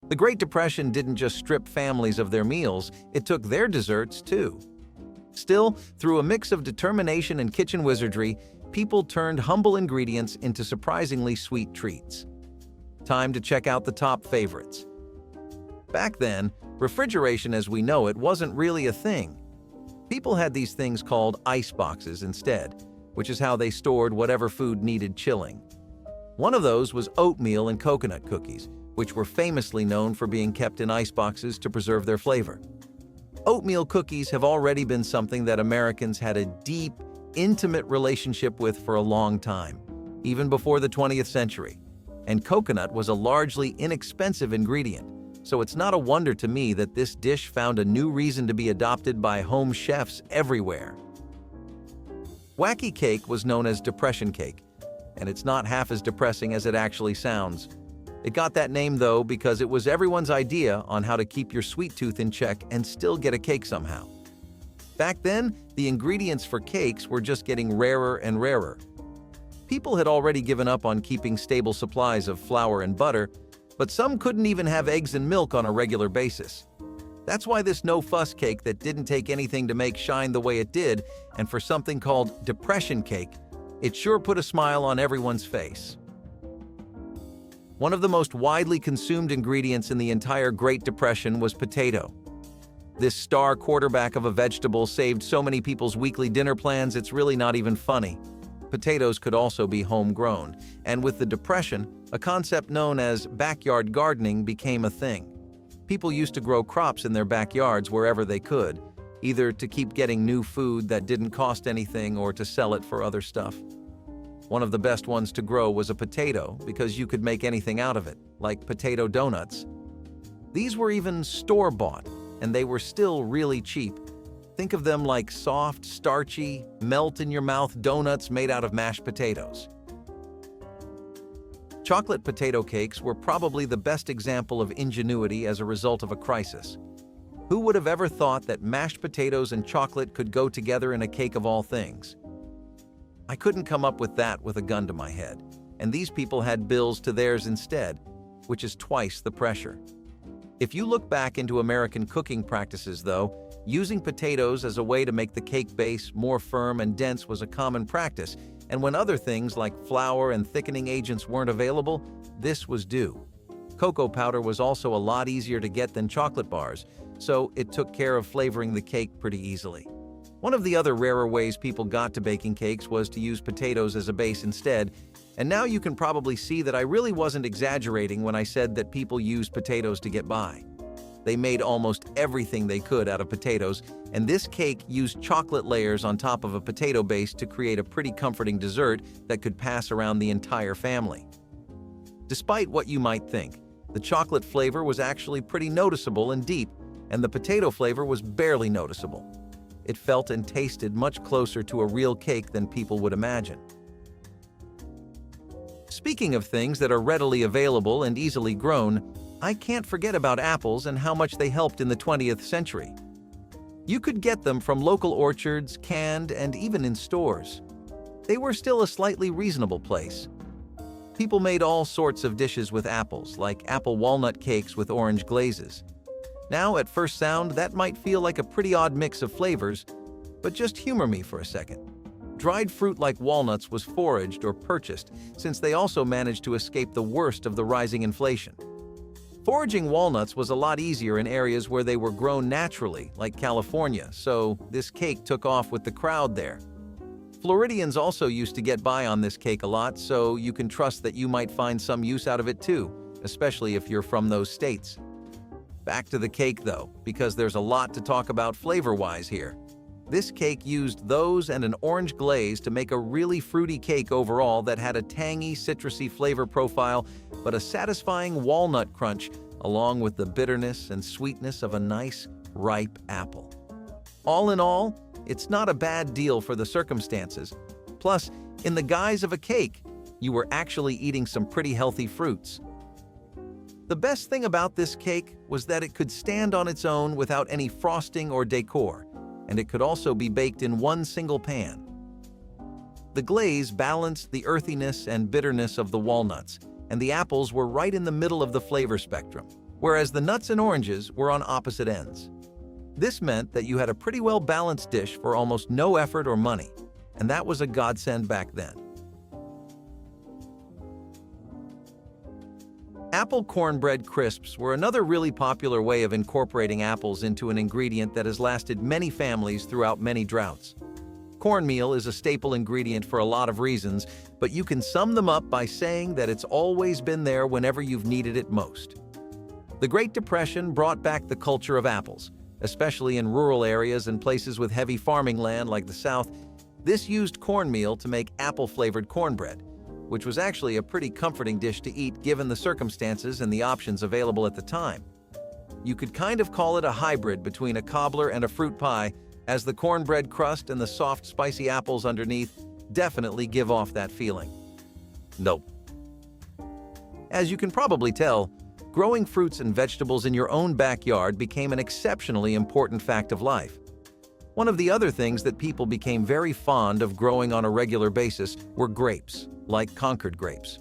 The Great Depression didn't just strip families of their meals, it took their desserts too. Still, through a mix of determination and kitchen wizardry, people turned humble ingredients into surprisingly sweet treats. Time to check out the top favorites. Back then, refrigeration as we know it wasn't really a thing. People had these things called ice boxes instead, which is how they stored whatever food needed chilling. One of those was oatmeal and coconut cookies, which were famously known for being kept in ice boxes to preserve their flavor. Oatmeal cookies have already been something that Americans had a deep, intimate relationship with for a long time, even before the 20th century. And coconut was a largely inexpensive ingredient, so it's not a wonder to me that this dish found a new reason to be adopted by home chefs everywhere. Wacky cake was known as depression cake, and it's not half as depressing as it actually sounds. It got that name, though, because it was everyone's idea on how to keep your sweet tooth in check and still get a cake somehow. Back then, the ingredients for cakes were just getting rarer and rarer. People had already given up on keeping stable supplies of flour and butter, but some couldn't even have eggs and milk on a regular basis. That's why this no-fuss cake that didn't take anything to make shine the way it did, and for something called depression cake, it sure put a smile on everyone's face. One of the most widely consumed ingredients in the entire Great Depression was potato. This star quarterback of a vegetable saved so many people's weekly dinner plans it's really not even funny. Potatoes could also be homegrown, and with the Depression, a concept known as backyard gardening became a thing. People used to grow crops in their backyards wherever they could, either to keep getting new food that didn't cost anything or to sell it for other stuff. One of the best ones to grow was a potato because you could make anything out of it, like potato donuts. These were even store-bought, and they were still really cheap. Think of them like soft, starchy, melt-in-your-mouth donuts made out of mashed potatoes. Chocolate potato cakes were probably the best example of ingenuity as a result of a crisis. Who would have ever thought that mashed potatoes and chocolate could go together in a cake of all things? I couldn't come up with that with a gun to my head, and these people had bills to theirs instead, which is twice the pressure. If you look back into American cooking practices, though, using potatoes as a way to make the cake base more firm and dense was a common practice, and when other things like flour and thickening agents weren't available, this was due. Cocoa powder was also a lot easier to get than chocolate bars, so it took care of flavoring the cake pretty easily. One of the other rarer ways people got to baking cakes was to use potatoes as a base instead, and now you can probably see that I really wasn't exaggerating when I said that people used potatoes to get by. They made almost everything they could out of potatoes, and this cake used chocolate layers on top of a potato base to create a pretty comforting dessert that could pass around the entire family. Despite what you might think, the chocolate flavor was actually pretty noticeable and deep, and the potato flavor was barely noticeable. It felt and tasted much closer to a real cake than people would imagine. Speaking of things that are readily available and easily grown, I can't forget about apples and how much they helped in the 20th century. You could get them from local orchards, canned, and even in stores. They were still a slightly reasonable place. People made all sorts of dishes with apples, like apple walnut cakes with orange glazes. Now, at first sound, that might feel like a pretty odd mix of flavors, but just humor me for a second. Dried fruit like walnuts was foraged or purchased, since they also managed to escape the worst of the rising inflation. Foraging walnuts was a lot easier in areas where they were grown naturally, like California, so this cake took off with the crowd there. Floridians also used to get by on this cake a lot, so you can trust that you might find some use out of it too, especially if you're from those states. Back to the cake though, because there's a lot to talk about flavor-wise here. This cake used those and an orange glaze to make a really fruity cake overall that had a tangy, citrusy flavor profile, but a satisfying walnut crunch, along with the bitterness and sweetness of a nice, ripe apple. All in all, it's not a bad deal for the circumstances. Plus, in the guise of a cake, you were actually eating some pretty healthy fruits. The best thing about this cake was that it could stand on its own without any frosting or decor, and it could also be baked in one single pan. The glaze balanced the earthiness and bitterness of the walnuts, and the apples were right in the middle of the flavor spectrum. whereas the nuts and oranges were on opposite ends. This meant that you had a pretty well-balanced dish for almost no effort or money, and that was a godsend back then. Apple cornbread crisps were another really popular way of incorporating apples into an ingredient that has lasted many families throughout many droughts. Cornmeal is a staple ingredient for a lot of reasons, but you can sum them up by saying that it's always been there whenever you've needed it most. The Great Depression brought back the culture of apples, especially in rural areas and places with heavy farming land like the South. This used cornmeal to make apple-flavored cornbread, which was actually a pretty comforting dish to eat given the circumstances and the options available at the time. You could kind of call it a hybrid between a cobbler and a fruit pie, as the cornbread crust and the soft, spicy apples underneath definitely give off that feeling. Nope. As you can probably tell, growing fruits and vegetables in your own backyard became an exceptionally important fact of life. One of the other things that people became very fond of growing on a regular basis were grapes, like Concord grapes.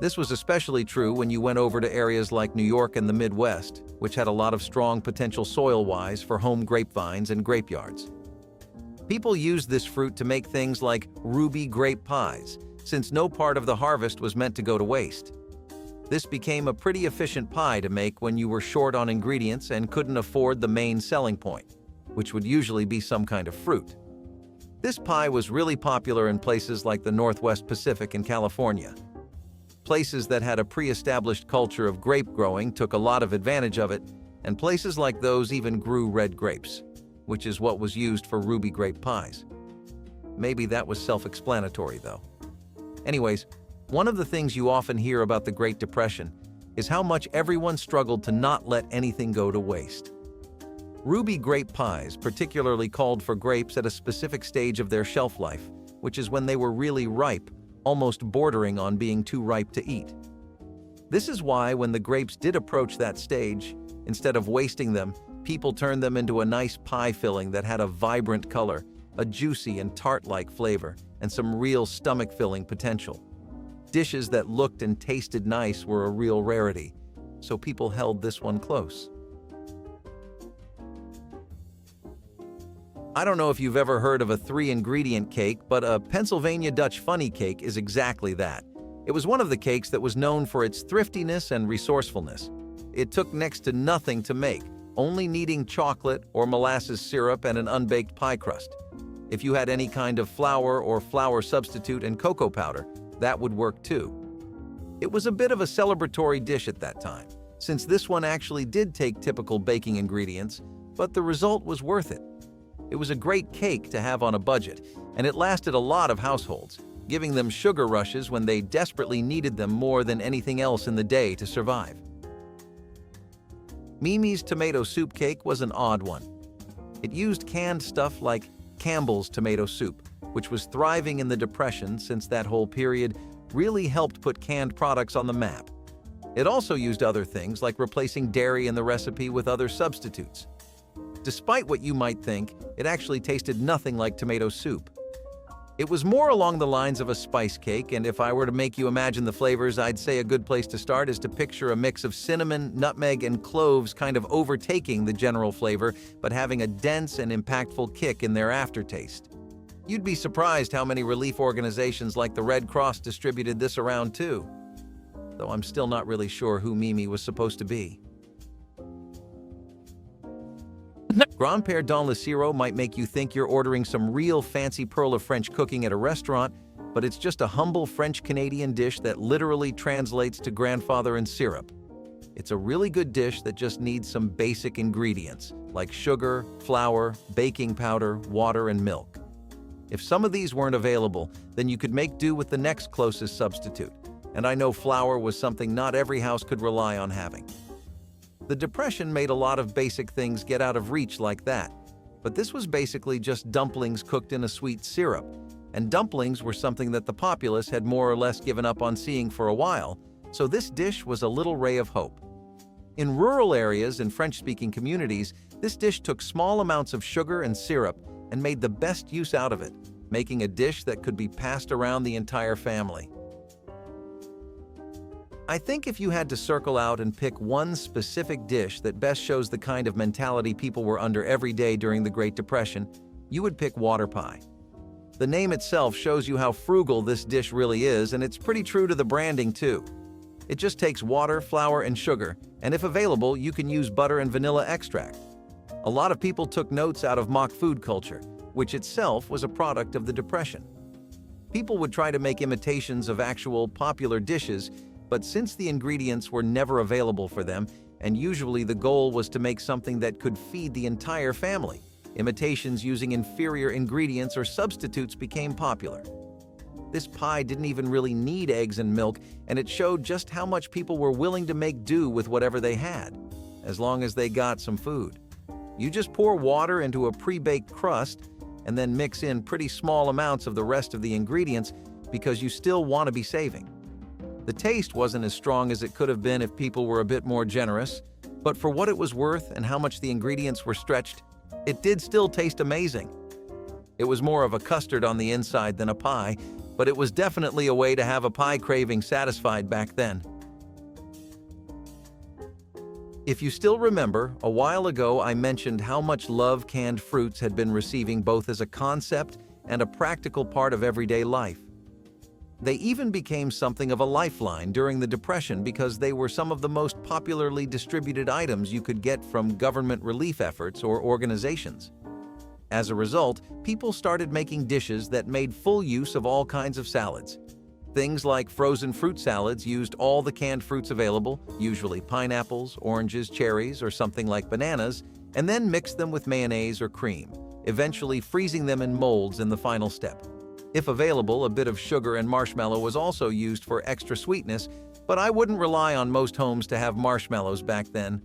This was especially true when you went over to areas like New York and the Midwest, which had a lot of strong potential soil-wise for home grapevines and grapeyards. People used this fruit to make things like ruby grape pies, since no part of the harvest was meant to go to waste. This became a pretty efficient pie to make when you were short on ingredients and couldn't afford the main selling point, which would usually be some kind of fruit. This pie was really popular in places like the Northwest Pacific and California. Places that had a pre-established culture of grape growing took a lot of advantage of it, and places like those even grew red grapes, which is what was used for ruby grape pies. Maybe that was self-explanatory, though. Anyways, one of the things you often hear about the Great Depression is how much everyone struggled to not let anything go to waste. Ruby grape pies particularly called for grapes at a specific stage of their shelf life, which is when they were really ripe, almost bordering on being too ripe to eat. This is why when the grapes did approach that stage, instead of wasting them, people turned them into a nice pie filling that had a vibrant color, a juicy and tart-like flavor, and some real stomach-filling potential. Dishes that looked and tasted nice were a real rarity, so people held this one close. I don't know if you've ever heard of a 3-ingredient cake, but a Pennsylvania Dutch funny cake is exactly that. It was one of the cakes that was known for its thriftiness and resourcefulness. It took next to nothing to make, only needing chocolate or molasses syrup and an unbaked pie crust. If you had any kind of flour or flour substitute and cocoa powder, that would work too. It was a bit of a celebratory dish at that time, since this one actually did take typical baking ingredients, but the result was worth it. It was a great cake to have on a budget, and it lasted a lot of households, giving them sugar rushes when they desperately needed them more than anything else in the day to survive. Mimi's tomato soup cake was an odd one. It used canned stuff like Campbell's tomato soup, which was thriving in the Depression since that whole period really helped put canned products on the map. It also used other things like replacing dairy in the recipe with other substitutes. Despite what you might think, it actually tasted nothing like tomato soup. It was more along the lines of a spice cake, and if I were to make you imagine the flavors, I'd say a good place to start is to picture a mix of cinnamon, nutmeg, and cloves kind of overtaking the general flavor, but having a dense and impactful kick in their aftertaste. You'd be surprised how many relief organizations like the Red Cross distributed this around too, though I'm still not really sure who Mimi was supposed to be. Grand-Père dans le Sirop might make you think you're ordering some real fancy pearl of French cooking at a restaurant, but it's just a humble French-Canadian dish that literally translates to grandfather in syrup. It's a really good dish that just needs some basic ingredients, like sugar, flour, baking powder, water, and milk. If some of these weren't available, then you could make do with the next closest substitute, and I know flour was something not every house could rely on having. The Depression made a lot of basic things get out of reach like that, but this was basically just dumplings cooked in a sweet syrup, and dumplings were something that the populace had more or less given up on seeing for a while, so this dish was a little ray of hope. In rural areas and French-speaking communities, this dish took small amounts of sugar and syrup and made the best use out of it, making a dish that could be passed around the entire family. I think if you had to circle out and pick one specific dish that best shows the kind of mentality people were under every day during the Great Depression, you would pick water pie. The name itself shows you how frugal this dish really is, and it's pretty true to the branding too. It just takes water, flour, and sugar, and if available, you can use butter and vanilla extract. A lot of people took notes out of mock food culture, which itself was a product of the Depression. People would try to make imitations of actual popular dishes, but since the ingredients were never available for them, and usually the goal was to make something that could feed the entire family, imitations using inferior ingredients or substitutes became popular. This pie didn't even really need eggs and milk, and it showed just how much people were willing to make do with whatever they had, as long as they got some food. You just pour water into a pre-baked crust and then mix in pretty small amounts of the rest of the ingredients because you still want to be saving. The taste wasn't as strong as it could have been if people were a bit more generous, but for what it was worth and how much the ingredients were stretched, it did still taste amazing. It was more of a custard on the inside than a pie, but it was definitely a way to have a pie craving satisfied back then. If you still remember, a while ago I mentioned how much love canned fruits had been receiving both as a concept and a practical part of everyday life. They even became something of a lifeline during the Depression because they were some of the most popularly distributed items you could get from government relief efforts or organizations. As a result, people started making dishes that made full use of all kinds of salads. Things like frozen fruit salads used all the canned fruits available, usually pineapples, oranges, cherries, or something like bananas, and then mixed them with mayonnaise or cream, eventually freezing them in molds in the final step. If available, a bit of sugar and marshmallow was also used for extra sweetness, but I wouldn't rely on most homes to have marshmallows back then.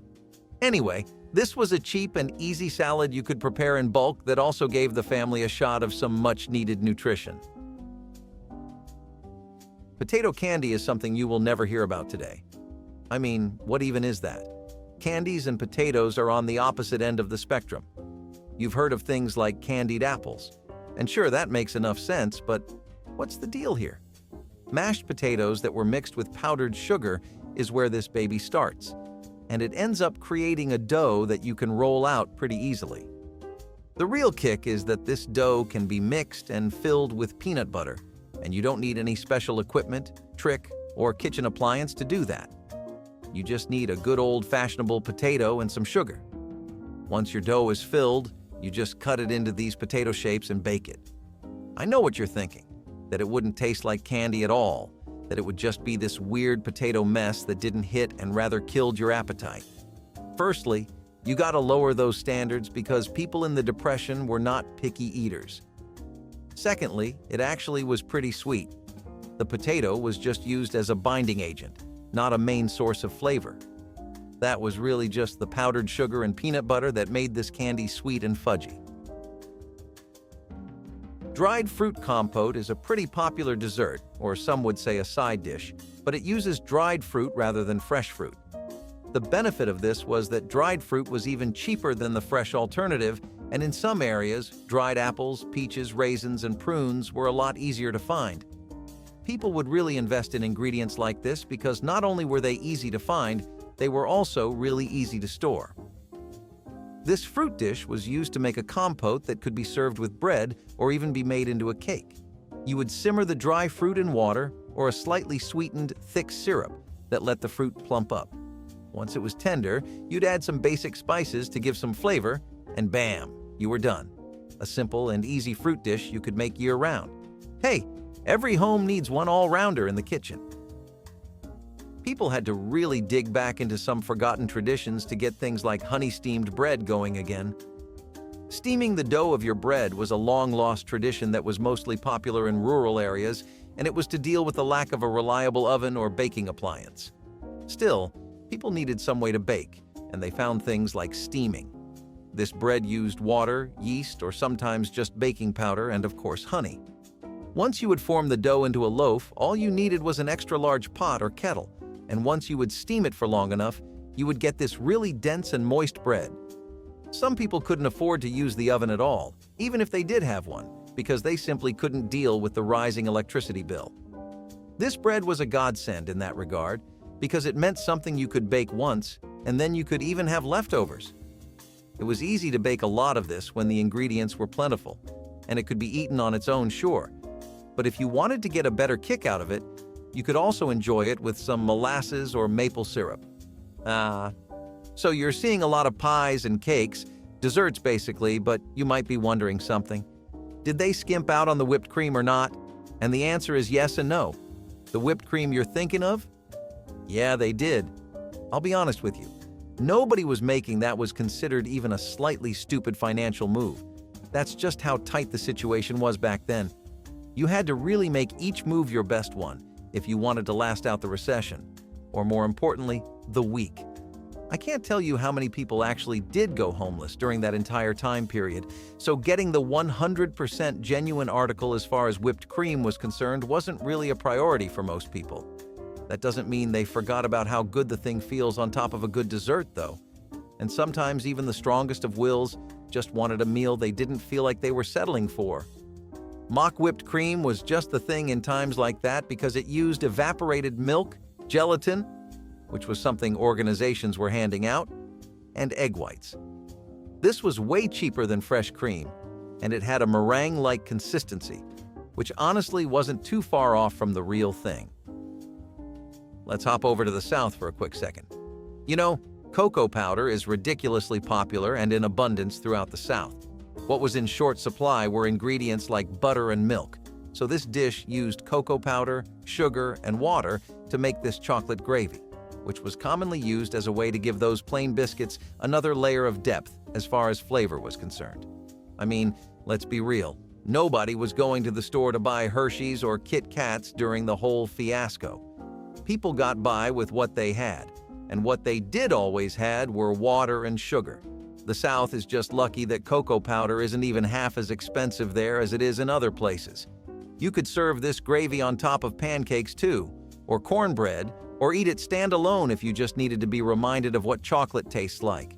Anyway, this was a cheap and easy salad you could prepare in bulk that also gave the family a shot of some much-needed nutrition. Potato candy is something you will never hear about today. I mean, what even is that? Candies and potatoes are on the opposite end of the spectrum. You've heard of things like candied apples. And sure, that makes enough sense, but what's the deal here? Mashed potatoes that were mixed with powdered sugar is where this baby starts, and it ends up creating a dough that you can roll out pretty easily. The real kick is that this dough can be mixed and filled with peanut butter, and you don't need any special equipment, trick, or kitchen appliance to do that. You just need a good old-fashionable potato and some sugar. Once your dough is filled, you just cut it into these potato shapes and bake it. I know what you're thinking, that it wouldn't taste like candy at all, that it would just be this weird potato mess that didn't hit and rather killed your appetite. Firstly, you gotta lower those standards because people in the Depression were not picky eaters. Secondly, it actually was pretty sweet. The potato was just used as a binding agent, not a main source of flavor. That was really just the powdered sugar and peanut butter that made this candy sweet and fudgy. Dried fruit compote is a pretty popular dessert, or some would say a side dish, but it uses dried fruit rather than fresh fruit. The benefit of this was that dried fruit was even cheaper than the fresh alternative, and in some areas, dried apples, peaches, raisins, and prunes were a lot easier to find. People would really invest in ingredients like this because not only were they easy to find, they were also really easy to store. This fruit dish was used to make a compote that could be served with bread or even be made into a cake. You would simmer the dry fruit in water or a slightly sweetened, thick syrup that let the fruit plump up. Once it was tender, you'd add some basic spices to give some flavor, and bam, you were done. A simple and easy fruit dish you could make year-round. Hey, every home needs one all-rounder in the kitchen. People had to really dig back into some forgotten traditions to get things like honey-steamed bread going again. Steaming the dough of your bread was a long-lost tradition that was mostly popular in rural areas, and it was to deal with the lack of a reliable oven or baking appliance. Still, people needed some way to bake, and they found things like steaming. This bread used water, yeast, or sometimes just baking powder, and of course honey. Once you would form the dough into a loaf, all you needed was an extra-large pot or kettle, and once you would steam it for long enough, you would get this really dense and moist bread. Some people couldn't afford to use the oven at all, even if they did have one, because they simply couldn't deal with the rising electricity bill. This bread was a godsend in that regard, because it meant something you could bake once, and then you could even have leftovers. It was easy to bake a lot of this when the ingredients were plentiful, and it could be eaten on its own, sure. But if you wanted to get a better kick out of it, you could also enjoy it with some molasses or maple syrup. So you're seeing a lot of pies and cakes, desserts basically, but you might be wondering something. Did they skimp out on the whipped cream or not? And the answer is yes and no. The whipped cream you're thinking of? Yeah, they did. I'll be honest with you. Nobody was making that was considered even a slightly stupid financial move. That's just how tight the situation was back then. You had to really make each move your best one if you wanted to last out the recession, or more importantly, the week. I can't tell you how many people actually did go homeless during that entire time period, so getting the 100% genuine article as far as whipped cream was concerned wasn't really a priority for most people. That doesn't mean they forgot about how good the thing feels on top of a good dessert, though. And sometimes even the strongest of wills just wanted a meal they didn't feel like they were settling for. Mock whipped cream was just the thing in times like that because it used evaporated milk, gelatin, which was something organizations were handing out, and egg whites. This was way cheaper than fresh cream, and it had a meringue-like consistency, which honestly wasn't too far off from the real thing. Let's hop over to the South for a quick second. You know, cocoa powder is ridiculously popular and in abundance throughout the South. What was in short supply were ingredients like butter and milk, so this dish used cocoa powder, sugar, and water to make this chocolate gravy, which was commonly used as a way to give those plain biscuits another layer of depth as far as flavor was concerned. I mean, let's be real, nobody was going to the store to buy Hershey's or Kit Kats during the whole fiasco. People got by with what they had, and what they did always had were water and sugar. The South is just lucky that cocoa powder isn't even half as expensive there as it is in other places. You could serve this gravy on top of pancakes too, or cornbread, or eat it standalone if you just needed to be reminded of what chocolate tastes like.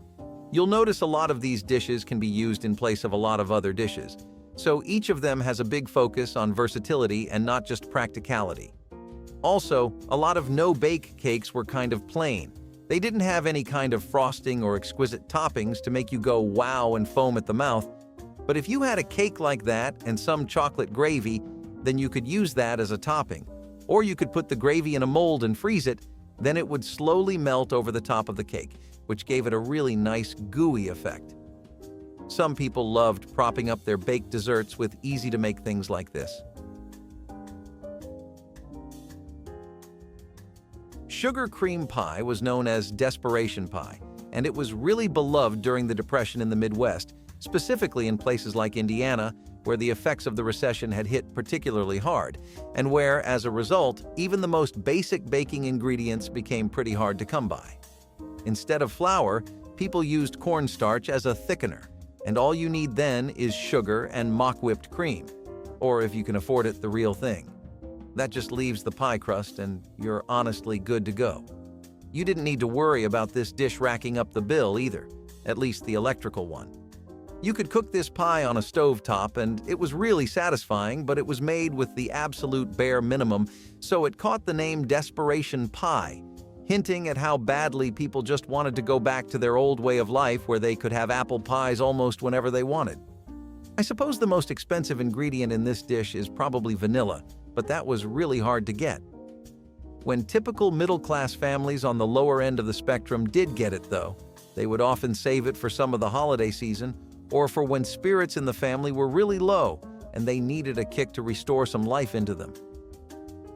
You'll notice a lot of these dishes can be used in place of a lot of other dishes, so each of them has a big focus on versatility and not just practicality. Also, a lot of no-bake cakes were kind of plain. They didn't have any kind of frosting or exquisite toppings to make you go wow and foam at the mouth, but if you had a cake like that and some chocolate gravy, then you could use that as a topping. Or you could put the gravy in a mold and freeze it, then it would slowly melt over the top of the cake, which gave it a really nice gooey effect. Some people loved propping up their baked desserts with easy-to-make things like this. Sugar cream pie was known as desperation pie, and it was really beloved during the Depression in the Midwest, specifically in places like Indiana, where the effects of the recession had hit particularly hard, and where, as a result, even the most basic baking ingredients became pretty hard to come by. Instead of flour, people used cornstarch as a thickener, and all you need then is sugar and mock whipped cream, or if you can afford it, the real thing. That just leaves the pie crust, and you're honestly good to go. You didn't need to worry about this dish racking up the bill either, at least the electrical one. You could cook this pie on a stovetop, and it was really satisfying, but it was made with the absolute bare minimum, so it caught the name desperation pie, hinting at how badly people just wanted to go back to their old way of life where they could have apple pies almost whenever they wanted. I suppose the most expensive ingredient in this dish is probably vanilla, but that was really hard to get. When typical middle-class families on the lower end of the spectrum did get it, though, they would often save it for some of the holiday season, or for when spirits in the family were really low and they needed a kick to restore some life into them.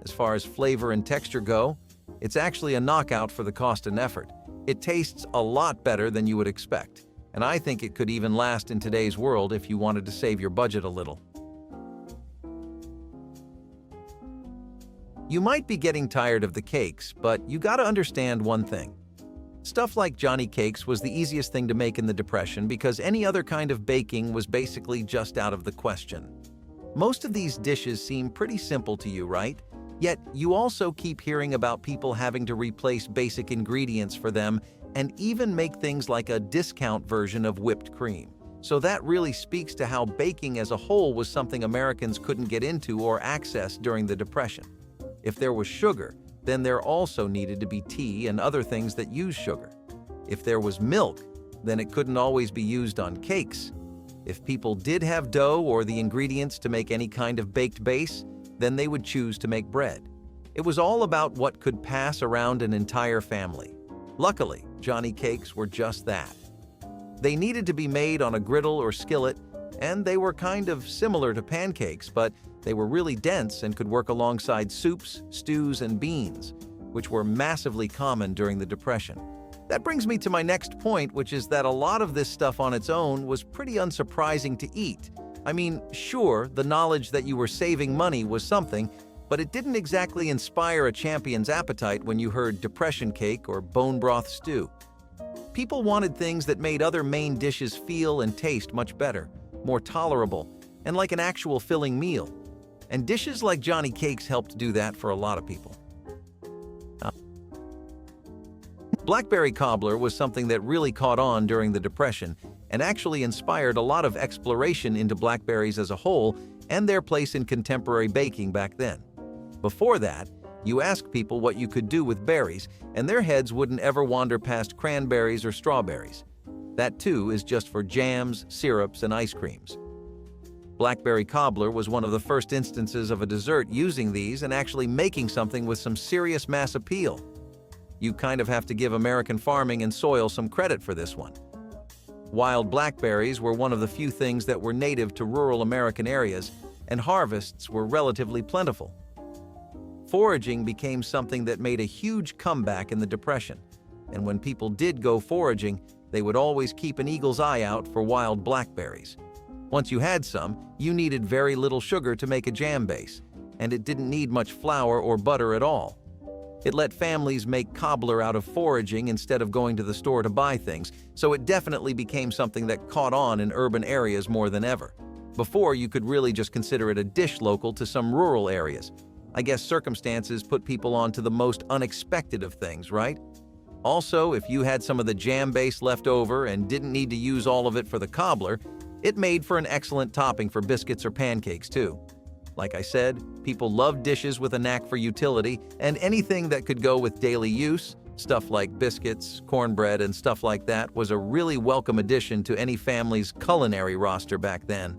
As far as flavor and texture go, it's actually a knockout for the cost and effort. It tastes a lot better than you would expect, and I think it could even last in today's world if you wanted to save your budget a little. You might be getting tired of the cakes, but you gotta understand one thing. Stuff like Johnny Cakes was the easiest thing to make in the Depression because any other kind of baking was basically just out of the question. Most of these dishes seem pretty simple to you, right? Yet you also keep hearing about people having to replace basic ingredients for them and even make things like a discount version of whipped cream. So that really speaks to how baking as a whole was something Americans couldn't get into or access during the Depression. If there was sugar, then there also needed to be tea and other things that use sugar. If there was milk, then it couldn't always be used on cakes. If people did have dough or the ingredients to make any kind of baked base, then they would choose to make bread. It was all about what could pass around an entire family. Luckily, Johnny cakes were just that. They needed to be made on a griddle or skillet, and they were kind of similar to pancakes, but they were really dense and could work alongside soups, stews, and beans, which were massively common during the Depression. That brings me to my next point, which is that a lot of this stuff on its own was pretty unsurprising to eat. I mean, sure, the knowledge that you were saving money was something, but it didn't exactly inspire a champion's appetite when you heard depression cake or bone broth stew. People wanted things that made other main dishes feel and taste much better, more tolerable, and like an actual filling meal. And dishes like Johnny cakes helped do that for a lot of people. Blackberry cobbler was something that really caught on during the Depression and actually inspired a lot of exploration into blackberries as a whole and their place in contemporary baking back then. Before that, you asked people what you could do with berries, and their heads wouldn't ever wander past cranberries or strawberries. That too is just for jams, syrups, and ice creams. Blackberry cobbler was one of the first instances of a dessert using these and actually making something with some serious mass appeal. You kind of have to give American farming and soil some credit for this one. Wild blackberries were one of the few things that were native to rural American areas, and harvests were relatively plentiful. Foraging became something that made a huge comeback in the Depression, and when people did go foraging, they would always keep an eagle's eye out for wild blackberries. Once you had some, you needed very little sugar to make a jam base, and it didn't need much flour or butter at all. It let families make cobbler out of foraging instead of going to the store to buy things, so it definitely became something that caught on in urban areas more than ever. Before, you could really just consider it a dish local to some rural areas. I guess circumstances put people on to the most unexpected of things, right? Also, if you had some of the jam base left over and didn't need to use all of it for the cobbler, it made for an excellent topping for biscuits or pancakes too. Like I said, people loved dishes with a knack for utility, and anything that could go with daily use, stuff like biscuits, cornbread, and stuff like that, was a really welcome addition to any family's culinary roster back then.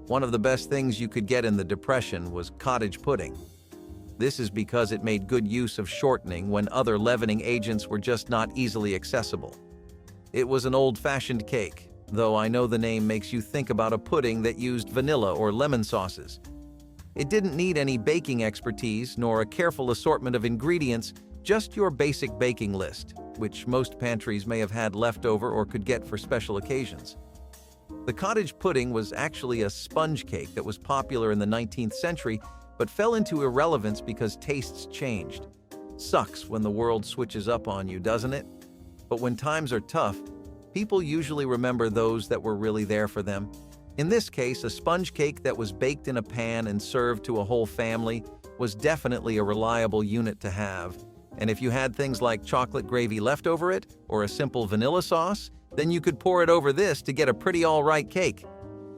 One of the best things you could get in the Depression was cottage pudding. This is because it made good use of shortening when other leavening agents were just not easily accessible. It was an old-fashioned cake, though I know the name makes you think about a pudding that used vanilla or lemon sauces. It didn't need any baking expertise nor a careful assortment of ingredients, just your basic baking list, which most pantries may have had left over or could get for special occasions. The cottage pudding was actually a sponge cake that was popular in the 19th century, but fell into irrelevance because tastes changed. Sucks when the world switches up on you, doesn't it? But when times are tough, people usually remember those that were really there for them. In this case, a sponge cake that was baked in a pan and served to a whole family was definitely a reliable unit to have. And if you had things like chocolate gravy left over it, or a simple vanilla sauce, then you could pour it over this to get a pretty all-right cake.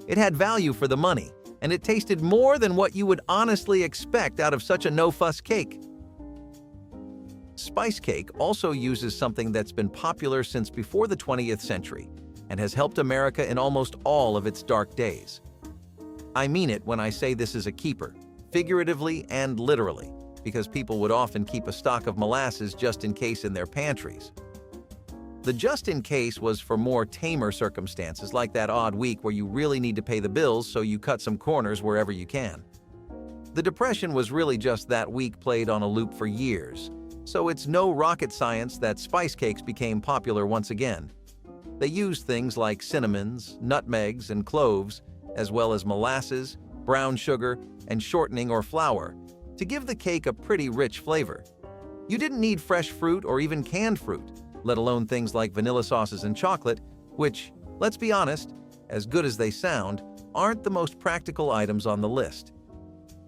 It had value for the money, and it tasted more than what you would honestly expect out of such a no-fuss cake. Spice cake also uses something that's been popular since before the 20th century and has helped America in almost all of its dark days. I mean it when I say this is a keeper, figuratively and literally, because people would often keep a stock of molasses just in case in their pantries. The just in case was for more tamer circumstances, like that odd week where you really need to pay the bills, so you cut some corners wherever you can. The Depression was really just that week played on a loop for years, so it's no rocket science that spice cakes became popular once again. They used things like cinnamons, nutmegs, and cloves, as well as molasses, brown sugar, and shortening or flour, to give the cake a pretty rich flavor. You didn't need fresh fruit or even canned fruit, let alone things like vanilla sauces and chocolate, which, let's be honest, as good as they sound, aren't the most practical items on the list.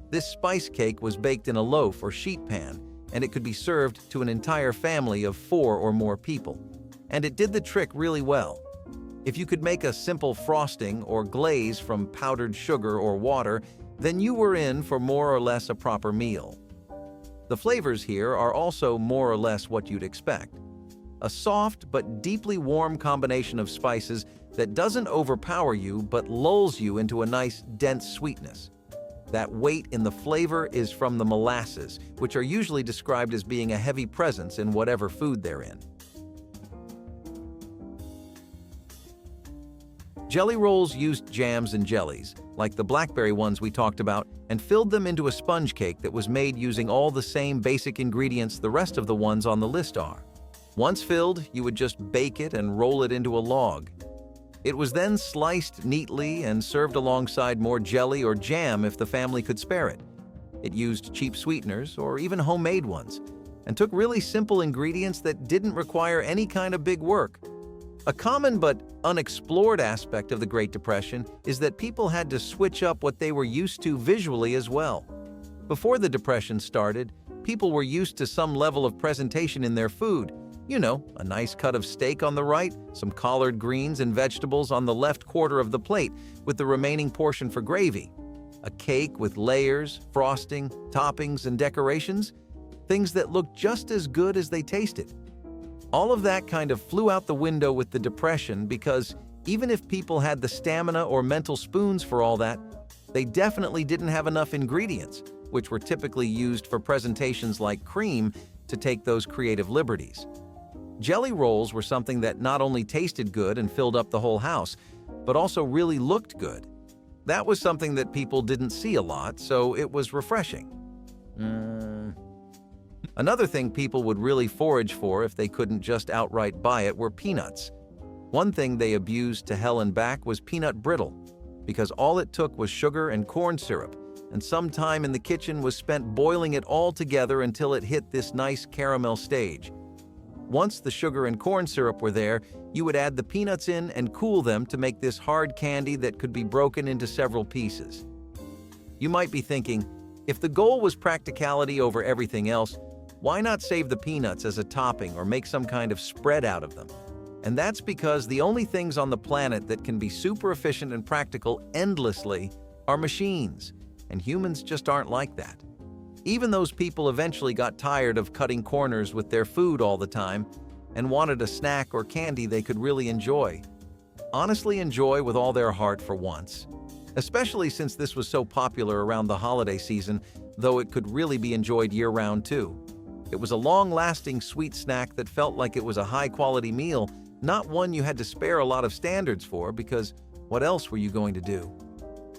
This spice cake was baked in a loaf or sheet pan, and it could be served to an entire family of 4 or more people. And it did the trick really well. If you could make a simple frosting or glaze from powdered sugar or water, then you were in for more or less a proper meal. The flavors here are also more or less what you'd expect. A soft but deeply warm combination of spices that doesn't overpower you but lulls you into a nice, dense sweetness. That weight in the flavor is from the molasses, which are usually described as being a heavy presence in whatever food they're in. Jelly rolls used jams and jellies, like the blackberry ones we talked about, and filled them into a sponge cake that was made using all the same basic ingredients the rest of the ones on the list are. Once filled, you would just bake it and roll it into a log. It was then sliced neatly and served alongside more jelly or jam if the family could spare it. It used cheap sweeteners or even homemade ones, and took really simple ingredients that didn't require any kind of big work. A common but unexplored aspect of the Great Depression is that people had to switch up what they were used to visually as well. Before the Depression started, people were used to some level of presentation in their food. You know, a nice cut of steak on the right, some collard greens and vegetables on the left quarter of the plate, with the remaining portion for gravy. A cake with layers, frosting, toppings, and decorations. Things that looked just as good as they tasted. All of that kind of flew out the window with the Depression because even if people had the stamina or mental spoons for all that, they definitely didn't have enough ingredients, which were typically used for presentations like cream, to take those creative liberties. Jelly rolls were something that not only tasted good and filled up the whole house, but also really looked good. That was something that people didn't see a lot, so it was refreshing. Another thing people would really forage for if they couldn't just outright buy it were peanuts. One thing they abused to hell and back was peanut brittle, because all it took was sugar and corn syrup, and some time in the kitchen was spent boiling it all together until it hit this nice caramel stage. Once the sugar and corn syrup were there, you would add the peanuts in and cool them to make this hard candy that could be broken into several pieces. You might be thinking, if the goal was practicality over everything else, why not save the peanuts as a topping or make some kind of spread out of them? And that's because the only things on the planet that can be super efficient and practical endlessly are machines, and humans just aren't like that. Even those people eventually got tired of cutting corners with their food all the time and wanted a snack or candy they could really enjoy. Honestly enjoy with all their heart for once. Especially since this was so popular around the holiday season, though it could really be enjoyed year-round too. It was a long-lasting sweet snack that felt like it was a high-quality meal, not one you had to spare a lot of standards for, because what else were you going to do?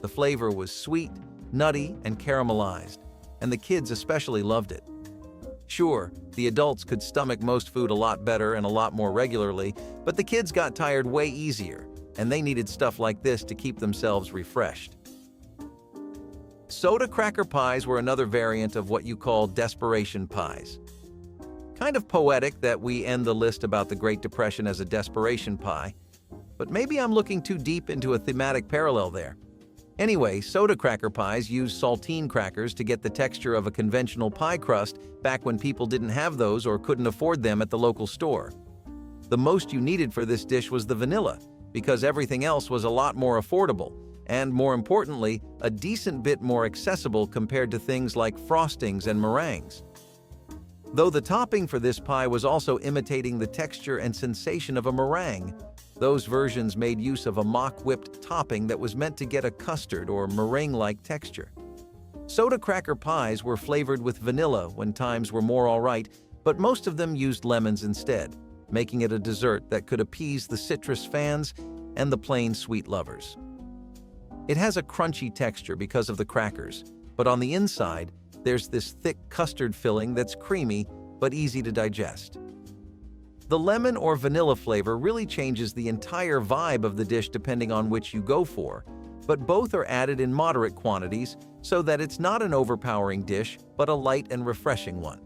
The flavor was sweet, nutty, and caramelized, and the kids especially loved it. Sure, the adults could stomach most food a lot better and a lot more regularly, but the kids got tired way easier, and they needed stuff like this to keep themselves refreshed. Soda cracker pies were another variant of what you call desperation pies. Kind of poetic that we end the list about the Great Depression as a desperation pie, but maybe I'm looking too deep into a thematic parallel there. Anyway, soda cracker pies used saltine crackers to get the texture of a conventional pie crust back when people didn't have those or couldn't afford them at the local store. The most you needed for this dish was the vanilla, because everything else was a lot more affordable, and more importantly, a decent bit more accessible compared to things like frostings and meringues. Though the topping for this pie was also imitating the texture and sensation of a meringue, those versions made use of a mock-whipped topping that was meant to get a custard or meringue-like texture. Soda cracker pies were flavored with vanilla when times were more alright, but most of them used lemons instead, making it a dessert that could appease the citrus fans and the plain sweet lovers. It has a crunchy texture because of the crackers, but on the inside, there's this thick custard filling that's creamy but easy to digest. The lemon or vanilla flavor really changes the entire vibe of the dish depending on which you go for, but both are added in moderate quantities so that it's not an overpowering dish, but a light and refreshing one.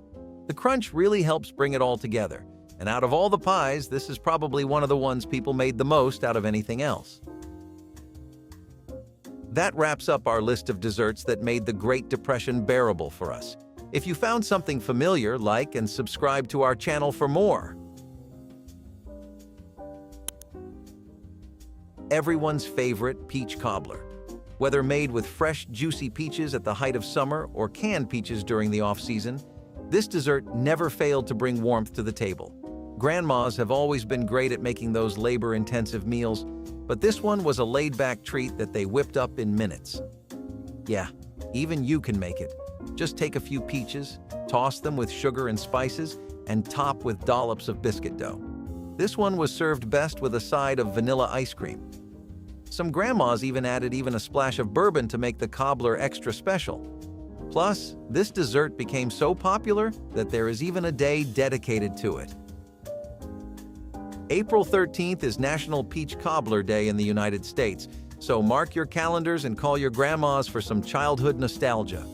The crunch really helps bring it all together, and out of all the pies, this is probably one of the ones people made the most out of anything else. That wraps up our list of desserts that made the Great Depression bearable for us. If you found something familiar, like and subscribe to our channel for more. Everyone's favorite peach cobbler. Whether made with fresh, juicy peaches at the height of summer or canned peaches during the off-season, This dessert never failed to bring warmth to the table. Grandmas have always been great at making those labor-intensive meals, but this one was a laid-back treat that they whipped up in minutes. Yeah, even you can make it. Just take a few peaches, toss them with sugar and spices, and top with dollops of biscuit dough. This one was served best with a side of vanilla ice cream. Some grandmas even added a splash of bourbon to make the cobbler extra special. Plus, this dessert became so popular that there is even a day dedicated to it. April 13th is National Peach Cobbler Day in the United States, so mark your calendars and call your grandmas for some childhood nostalgia.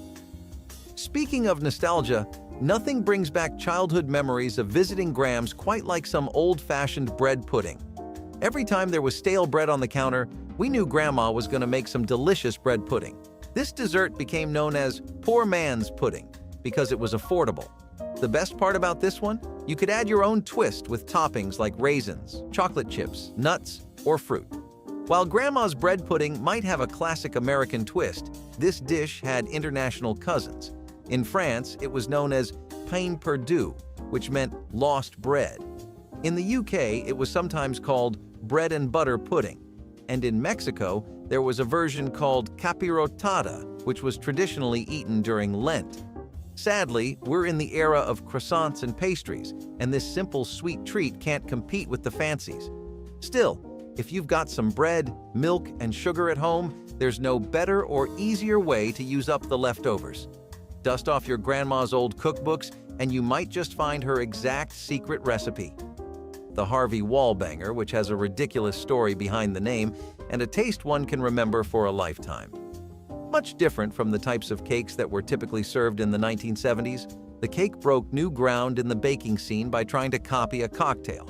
Speaking of nostalgia, nothing brings back childhood memories of visiting Grams quite like some old-fashioned bread pudding. Every time there was stale bread on the counter, we knew Grandma was going to make some delicious bread pudding. This dessert became known as poor man's pudding because it was affordable. The best part about this one? You could add your own twist with toppings like raisins, chocolate chips, nuts, or fruit. While Grandma's bread pudding might have a classic American twist, this dish had international cousins. In France, it was known as pain perdu, which meant lost bread. In the UK, it was sometimes called bread and butter pudding. And in Mexico, there was a version called capirotada, which was traditionally eaten during Lent. Sadly, we're in the era of croissants and pastries, and this simple sweet treat can't compete with the fancies. Still, if you've got some bread, milk, and sugar at home, there's no better or easier way to use up the leftovers. Dust off your grandma's old cookbooks, and you might just find her exact secret recipe. The Harvey Wallbanger, which has a ridiculous story behind the name and a taste one can remember for a lifetime. Much different from the types of cakes that were typically served in the 1970s, the cake broke new ground in the baking scene by trying to copy a cocktail.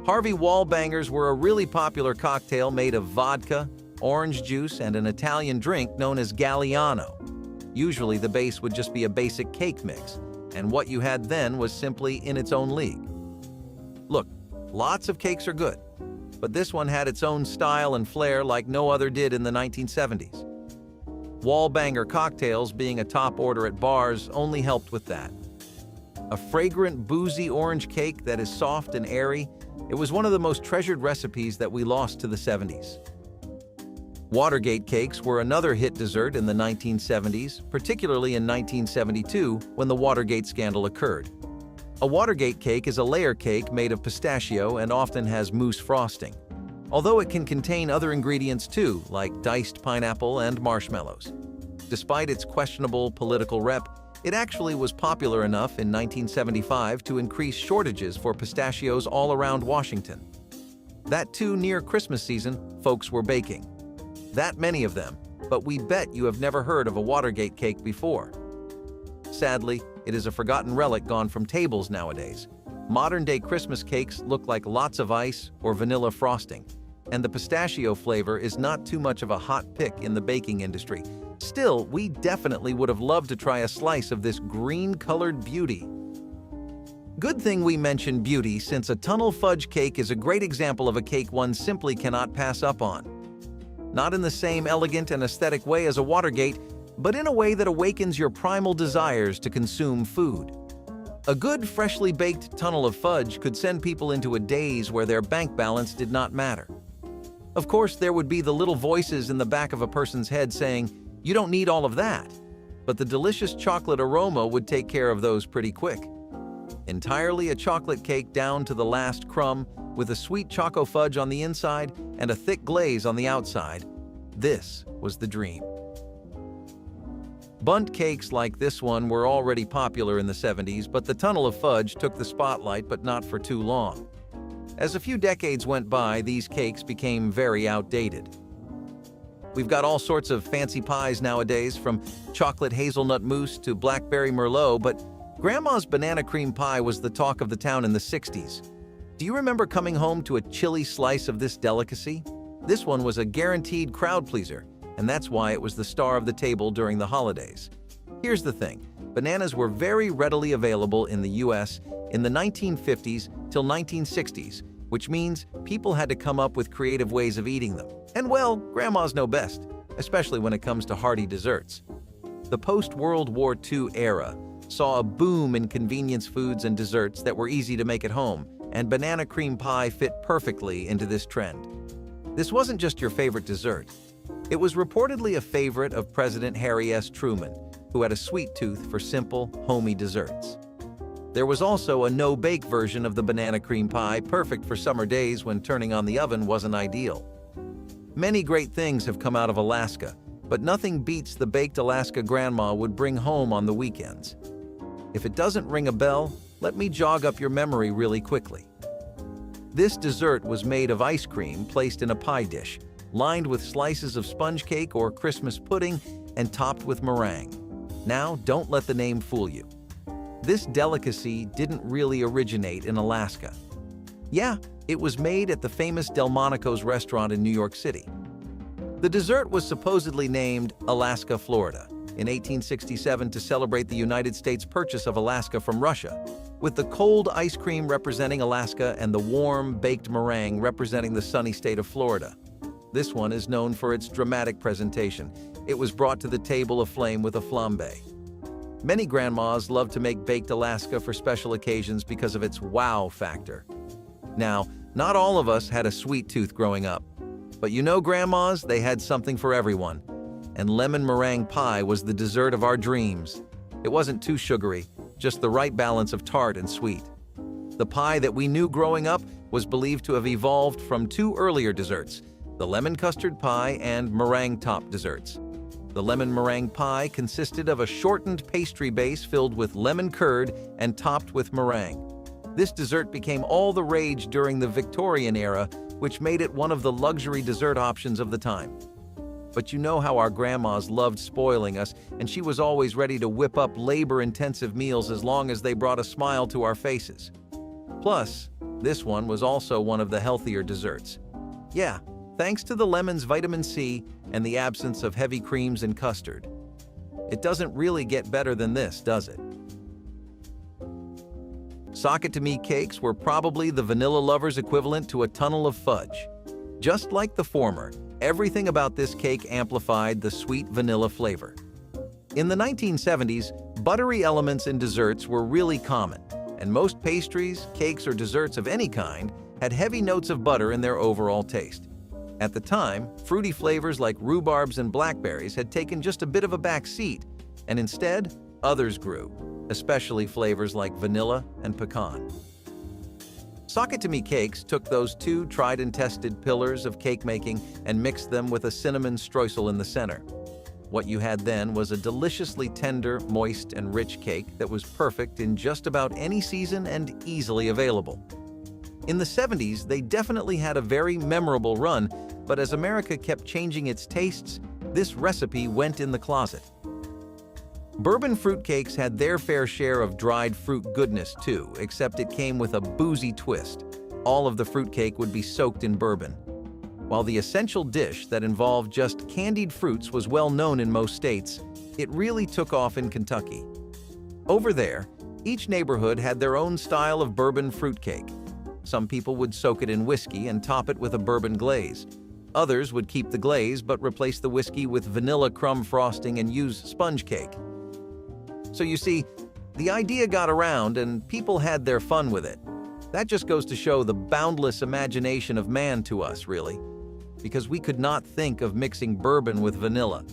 Harvey Wallbangers were a really popular cocktail made of vodka, orange juice, and an Italian drink known as Galliano. Usually the base would just be a basic cake mix, and what you had then was simply in its own league. Look, lots of cakes are good, but this one had its own style and flair like no other did in the 1970s. Wallbanger cocktails being a top order at bars only helped with that. A fragrant, boozy orange cake that is soft and airy, it was one of the most treasured recipes that we lost to the 70s. Watergate cakes were another hit dessert in the 1970s, particularly in 1972 when the Watergate scandal occurred. A Watergate cake is a layer cake made of pistachio and often has mousse frosting, although it can contain other ingredients too, like diced pineapple and marshmallows. Despite its questionable political rep, it actually was popular enough in 1975 to increase shortages for pistachios all around Washington. That too near Christmas season, folks were baking. That many of them, but we bet you have never heard of a Watergate cake before. Sadly, it is a forgotten relic gone from tables nowadays. Modern-day Christmas cakes look like lots of ice or vanilla frosting, and the pistachio flavor is not too much of a hot pick in the baking industry. Still, we definitely would have loved to try a slice of this green-colored beauty. Good thing we mentioned beauty, since a tunnel fudge cake is a great example of a cake one simply cannot pass up on. Not in the same elegant and aesthetic way as a Watergate, but in a way that awakens your primal desires to consume food. A good, freshly baked tunnel of fudge could send people into a daze where their bank balance did not matter. Of course, there would be the little voices in the back of a person's head saying, "You don't need all of that," but the delicious chocolate aroma would take care of those pretty quick. Entirely a chocolate cake down to the last crumb, with a sweet choco fudge on the inside and a thick glaze on the outside. This was the dream. Bundt cakes like this one were already popular in the 70s, but the tunnel of fudge took the spotlight, but not for too long. As a few decades went by, these cakes became very outdated. We've got all sorts of fancy pies nowadays, from chocolate hazelnut mousse to blackberry merlot, but Grandma's banana cream pie was the talk of the town in the 60s. Do you remember coming home to a chilly slice of this delicacy? This one was a guaranteed crowd pleaser, and that's why it was the star of the table during the holidays. Here's the thing, bananas were very readily available in the US in the 1950s till 1960s, which means people had to come up with creative ways of eating them. And well, grandmas know best, especially when it comes to hearty desserts. The post-World War II era saw a boom in convenience foods and desserts that were easy to make at home, and banana cream pie fit perfectly into this trend. This wasn't just your favorite dessert. It was reportedly a favorite of President Harry S. Truman, who had a sweet tooth for simple, homey desserts. There was also a no-bake version of the banana cream pie, perfect for summer days when turning on the oven wasn't ideal. Many great things have come out of Alaska, but nothing beats the baked Alaska Grandma would bring home on the weekends. If it doesn't ring a bell, let me jog up your memory really quickly. This dessert was made of ice cream placed in a pie dish, lined with slices of sponge cake or Christmas pudding, and topped with meringue. Now, don't let the name fool you. This delicacy didn't really originate in Alaska. Yeah, it was made at the famous Delmonico's restaurant in New York City. The dessert was supposedly named Alaska, Florida, in 1867 to celebrate the United States purchase of Alaska from Russia, with the cold ice cream representing Alaska and the warm, baked meringue representing the sunny state of Florida. This one is known for its dramatic presentation. It was brought to the table aflame with a flambe. Many grandmas love to make baked Alaska for special occasions because of its wow factor. Now, not all of us had a sweet tooth growing up, but you know grandmas, they had something for everyone. And lemon meringue pie was the dessert of our dreams. It wasn't too sugary, just the right balance of tart and sweet. The pie that we knew growing up was believed to have evolved from two earlier desserts, the lemon custard pie and meringue-topped desserts. The lemon meringue pie consisted of a shortened pastry base filled with lemon curd and topped with meringue. This dessert became all the rage during the Victorian era, which made it one of the luxury dessert options of the time. But you know how our grandmas loved spoiling us, and she was always ready to whip up labor-intensive meals as long as they brought a smile to our faces. Plus, this one was also one of the healthier desserts. Yeah, thanks to the lemon's vitamin C and the absence of heavy creams and custard. It doesn't really get better than this, does it? Sock-it-to-me cakes were probably the vanilla lover's equivalent to a tunnel of fudge. Just like the former, everything about this cake amplified the sweet vanilla flavor. In the 1970s, buttery elements in desserts were really common, and most pastries, cakes, or desserts of any kind had heavy notes of butter in their overall taste. At the time, fruity flavors like rhubarbs and blackberries had taken just a bit of a back seat, and instead, others grew, especially flavors like vanilla and pecan. Sock-it-to-me cakes took those two tried and tested pillars of cake making and mixed them with a cinnamon streusel in the center. What you had then was a deliciously tender, moist, and rich cake that was perfect in just about any season and easily available. In the 70s, they definitely had a very memorable run, but as America kept changing its tastes, this recipe went in the closet. Bourbon fruitcakes had their fair share of dried fruit goodness too, except it came with a boozy twist. All of the fruitcake would be soaked in bourbon. While the essential dish that involved just candied fruits was well known in most states, it really took off in Kentucky. Over there, each neighborhood had their own style of bourbon fruitcake. Some people would soak it in whiskey and top it with a bourbon glaze. Others would keep the glaze but replace the whiskey with vanilla crumb frosting and use sponge cake. So you see, the idea got around and people had their fun with it. That just goes to show the boundless imagination of man to us, really, because we could not think of mixing bourbon with vanilla.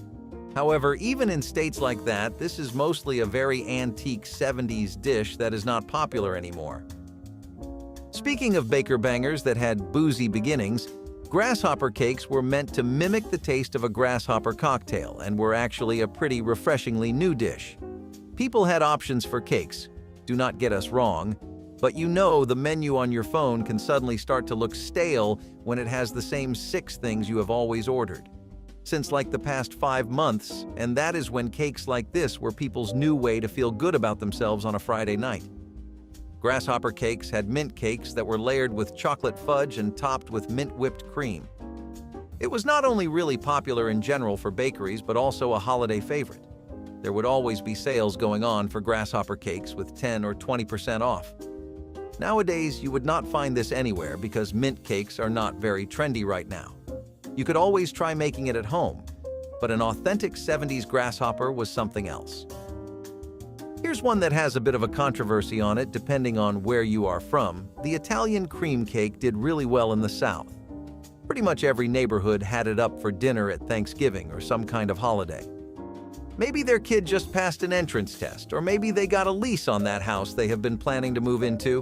However, even in states like that, this is mostly a very antique 70s dish that is not popular anymore. Speaking of baker bangers that had boozy beginnings, grasshopper cakes were meant to mimic the taste of a grasshopper cocktail and were actually a pretty refreshingly new dish. People had options for cakes, do not get us wrong, but you know the menu on your phone can suddenly start to look stale when it has the same 6 things you have always ordered. Since like the past 5 months, and that is when cakes like this were people's new way to feel good about themselves on a Friday night. Grasshopper cakes had mint cakes that were layered with chocolate fudge and topped with mint whipped cream. It was not only really popular in general for bakeries, but also a holiday favorite. There would always be sales going on for grasshopper cakes with 10 or 20% off. Nowadays, you would not find this anywhere because mint cakes are not very trendy right now. You could always try making it at home, but an authentic 70s grasshopper was something else. Here's one that has a bit of a controversy on it depending on where you are from. The Italian cream cake did really well in the South. Pretty much every neighborhood had it up for dinner at Thanksgiving or some kind of holiday. Maybe their kid just passed an entrance test, or maybe they got a lease on that house they have been planning to move into.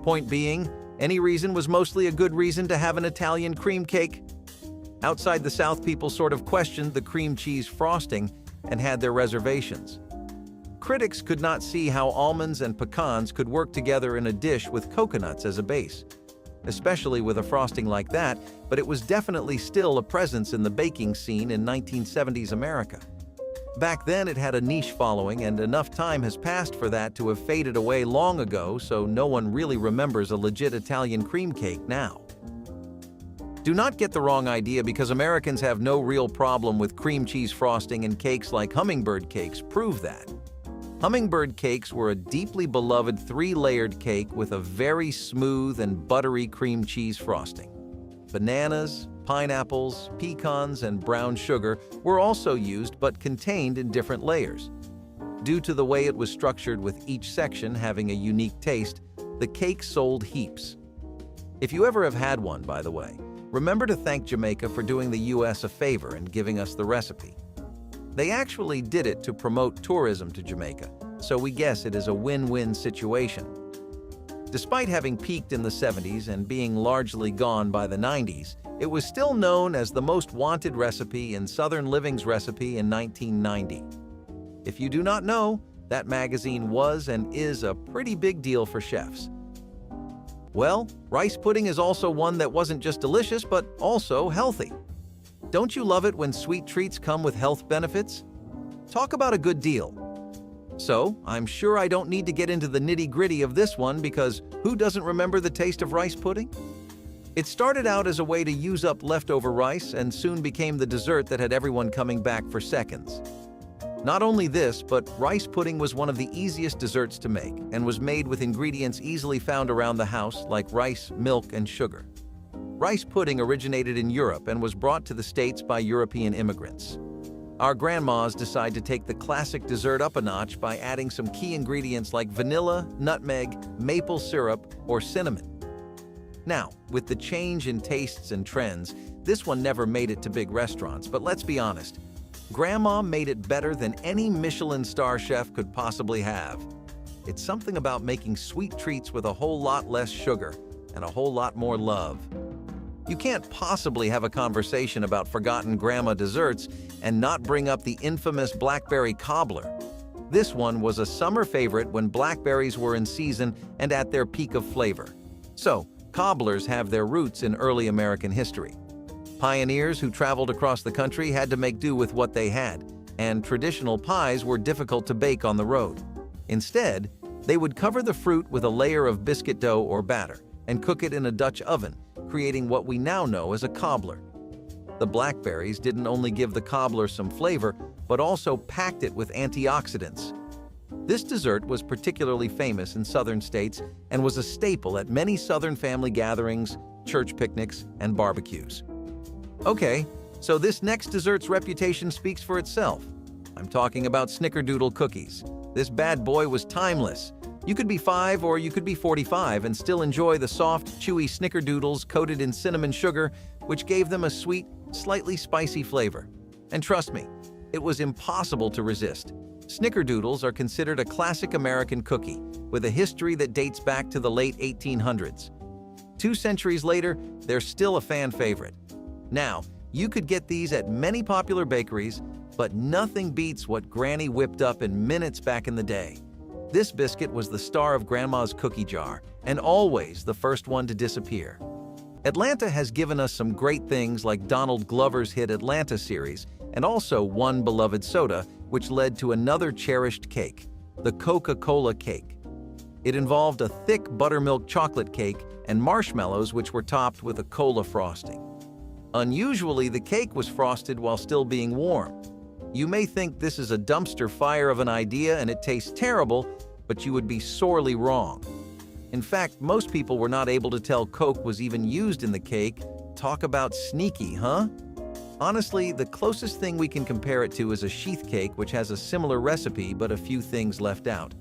Point being, any reason was mostly a good reason to have an Italian cream cake. Outside the South, people sort of questioned the cream cheese frosting and had their reservations. Critics could not see how almonds and pecans could work together in a dish with coconuts as a base, especially with a frosting like that, but it was definitely still a presence in the baking scene in 1970s America. Back then, it had a niche following, and enough time has passed for that to have faded away long ago, so no one really remembers a legit Italian cream cake now. Do not get the wrong idea, because Americans have no real problem with cream cheese frosting, and cakes like hummingbird cakes prove that. Hummingbird cakes were a deeply beloved 3-layered cake with a very smooth and buttery cream cheese frosting. Bananas, pineapples, pecans, and brown sugar were also used but contained in different layers. Due to the way it was structured with each section having a unique taste, the cake sold heaps. If you ever have had one, by the way, remember to thank Jamaica for doing the US a favor and giving us the recipe. They actually did it to promote tourism to Jamaica, so we guess it is a win-win situation. Despite having peaked in the 70s and being largely gone by the 90s, it was still known as the most wanted recipe in Southern Living's recipe in 1990. If you do not know, that magazine was and is a pretty big deal for chefs. Well, rice pudding is also one that wasn't just delicious, but also healthy. Don't you love it when sweet treats come with health benefits? Talk about a good deal. So, I'm sure I don't need to get into the nitty-gritty of this one, because who doesn't remember the taste of rice pudding? It started out as a way to use up leftover rice and soon became the dessert that had everyone coming back for seconds. Not only this, but rice pudding was one of the easiest desserts to make and was made with ingredients easily found around the house like rice, milk, and sugar. Rice pudding originated in Europe and was brought to the States by European immigrants. Our grandmas decide to take the classic dessert up a notch by adding some key ingredients like vanilla, nutmeg, maple syrup, or cinnamon. Now, with the change in tastes and trends, this one never made it to big restaurants, but let's be honest, Grandma made it better than any Michelin star chef could possibly have. It's something about making sweet treats with a whole lot less sugar and a whole lot more love. You can't possibly have a conversation about forgotten grandma desserts and not bring up the infamous blackberry cobbler. This one was a summer favorite when blackberries were in season and at their peak of flavor. So, cobblers have their roots in early American history. Pioneers who traveled across the country had to make do with what they had, and traditional pies were difficult to bake on the road. Instead, they would cover the fruit with a layer of biscuit dough or batter and cook it in a Dutch oven, creating what we now know as a cobbler. The blackberries didn't only give the cobbler some flavor, but also packed it with antioxidants. This dessert was particularly famous in southern states and was a staple at many southern family gatherings, church picnics, and barbecues. Okay, so this next dessert's reputation speaks for itself. I'm talking about snickerdoodle cookies. This bad boy was timeless. You could be 5 or you could be 45 and still enjoy the soft, chewy snickerdoodles coated in cinnamon sugar, which gave them a sweet, slightly spicy flavor. And trust me, it was impossible to resist. Snickerdoodles are considered a classic American cookie, with a history that dates back to the late 1800s. 2 centuries later, they're still a fan favorite. Now, you could get these at many popular bakeries, but nothing beats what Granny whipped up in minutes back in the day. This biscuit was the star of Grandma's cookie jar, and always the first one to disappear. Atlanta has given us some great things like Donald Glover's hit Atlanta series, and also one beloved soda, which led to another cherished cake, the Coca-Cola cake. It involved a thick buttermilk chocolate cake and marshmallows which were topped with a cola frosting. Unusually, the cake was frosted while still being warm. You may think this is a dumpster fire of an idea and it tastes terrible, but you would be sorely wrong. In fact, most people were not able to tell Coke was even used in the cake. Talk about sneaky, huh? Honestly, the closest thing we can compare it to is a sheath cake, which has a similar recipe but a few things left out.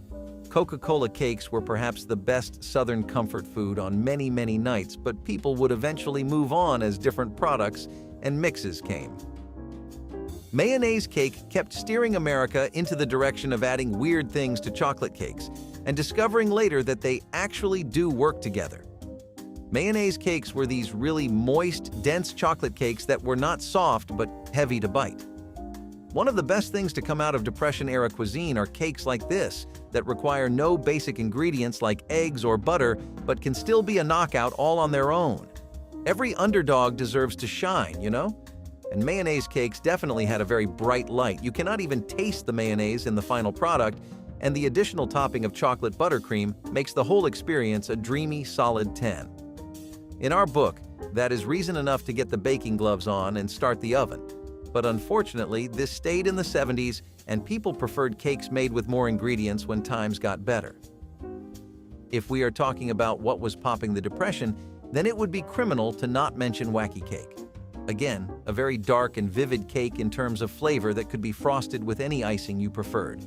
Coca-Cola cakes were perhaps the best Southern comfort food on many, many nights, but people would eventually move on as different products and mixes came. Mayonnaise cake kept steering America into the direction of adding weird things to chocolate cakes and discovering later that they actually do work together. Mayonnaise cakes were these really moist, dense chocolate cakes that were not soft but heavy to bite. One of the best things to come out of Depression-era cuisine are cakes like this that require no basic ingredients like eggs or butter but can still be a knockout all on their own. Every underdog deserves to shine, you know? And mayonnaise cakes definitely had a very bright light. You cannot even taste the mayonnaise in the final product, and the additional topping of chocolate buttercream makes the whole experience a dreamy, solid 10. In our book, that is reason enough to get the baking gloves on and start the oven. But unfortunately, this stayed in the 70s, and people preferred cakes made with more ingredients when times got better. If we are talking about what was popping the Depression, then it would be criminal to not mention wacky cake. Again, a very dark and vivid cake in terms of flavor that could be frosted with any icing you preferred.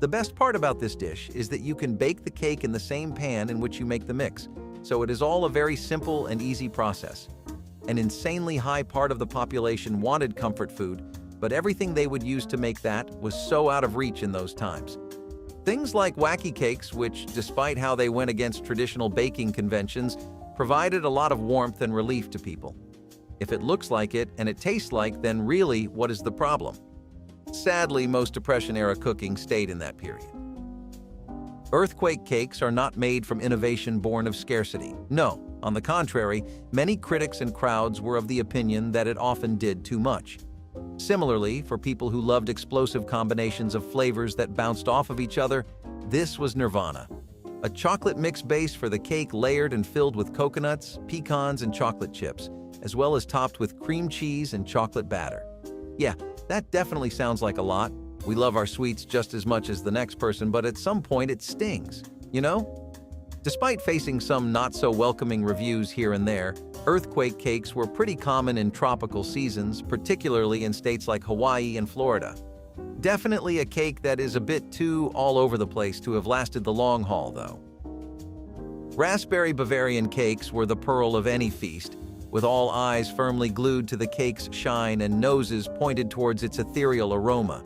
The best part about this dish is that you can bake the cake in the same pan in which you make the mix, so it is all a very simple and easy process. An insanely high part of the population wanted comfort food, but everything they would use to make that was so out of reach in those times. Things like wacky cakes, which, despite how they went against traditional baking conventions, provided a lot of warmth and relief to people. If it looks like it and it tastes like, then really, what is the problem? Sadly, most Depression-era cooking stayed in that period. Earthquake cakes are not made from innovation born of scarcity. No, on the contrary, many critics and crowds were of the opinion that it often did too much. Similarly, for people who loved explosive combinations of flavors that bounced off of each other, this was nirvana. A chocolate mix base for the cake layered and filled with coconuts, pecans, and chocolate chips, as well as topped with cream cheese and chocolate batter. Yeah, that definitely sounds like a lot. We love our sweets just as much as the next person, but at some point it stings, you know? Despite facing some not-so-welcoming reviews here and there, earthquake cakes were pretty common in tropical seasons, particularly in states like Hawaii and Florida. Definitely a cake that is a bit too all over the place to have lasted the long haul, though. Raspberry Bavarian cakes were the pearl of any feast, with all eyes firmly glued to the cake's shine and noses pointed towards its ethereal aroma.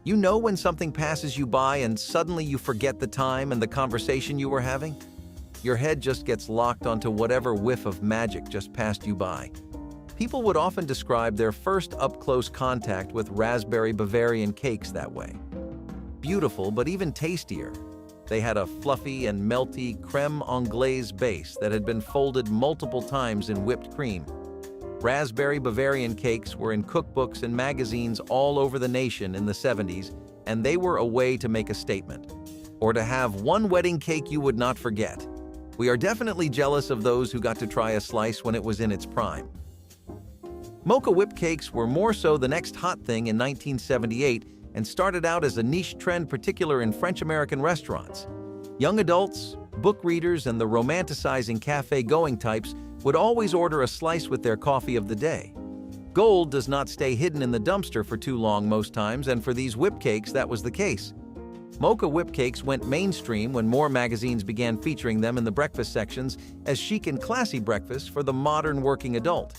You know when something passes you by and suddenly you forget the time and the conversation you were having? Your head just gets locked onto whatever whiff of magic just passed you by. People would often describe their first up-close contact with raspberry Bavarian cakes that way. Beautiful, but even tastier. They had a fluffy and melty crème anglaise base that had been folded multiple times in whipped cream. Raspberry Bavarian cakes were in cookbooks and magazines all over the nation in the 70s, and they were a way to make a statement, or to have one wedding cake you would not forget. We are definitely jealous of those who got to try a slice when it was in its prime. Mocha whip cakes were more so the next hot thing in 1978 and started out as a niche trend particular in French-American restaurants. Young adults, book readers, and the romanticizing cafe-going types would always order a slice with their coffee of the day. Gold does not stay hidden in the dumpster for too long most times, and for these whip cakes that was the case. Mocha whip cakes went mainstream when more magazines began featuring them in the breakfast sections as chic and classy breakfast for the modern working adult.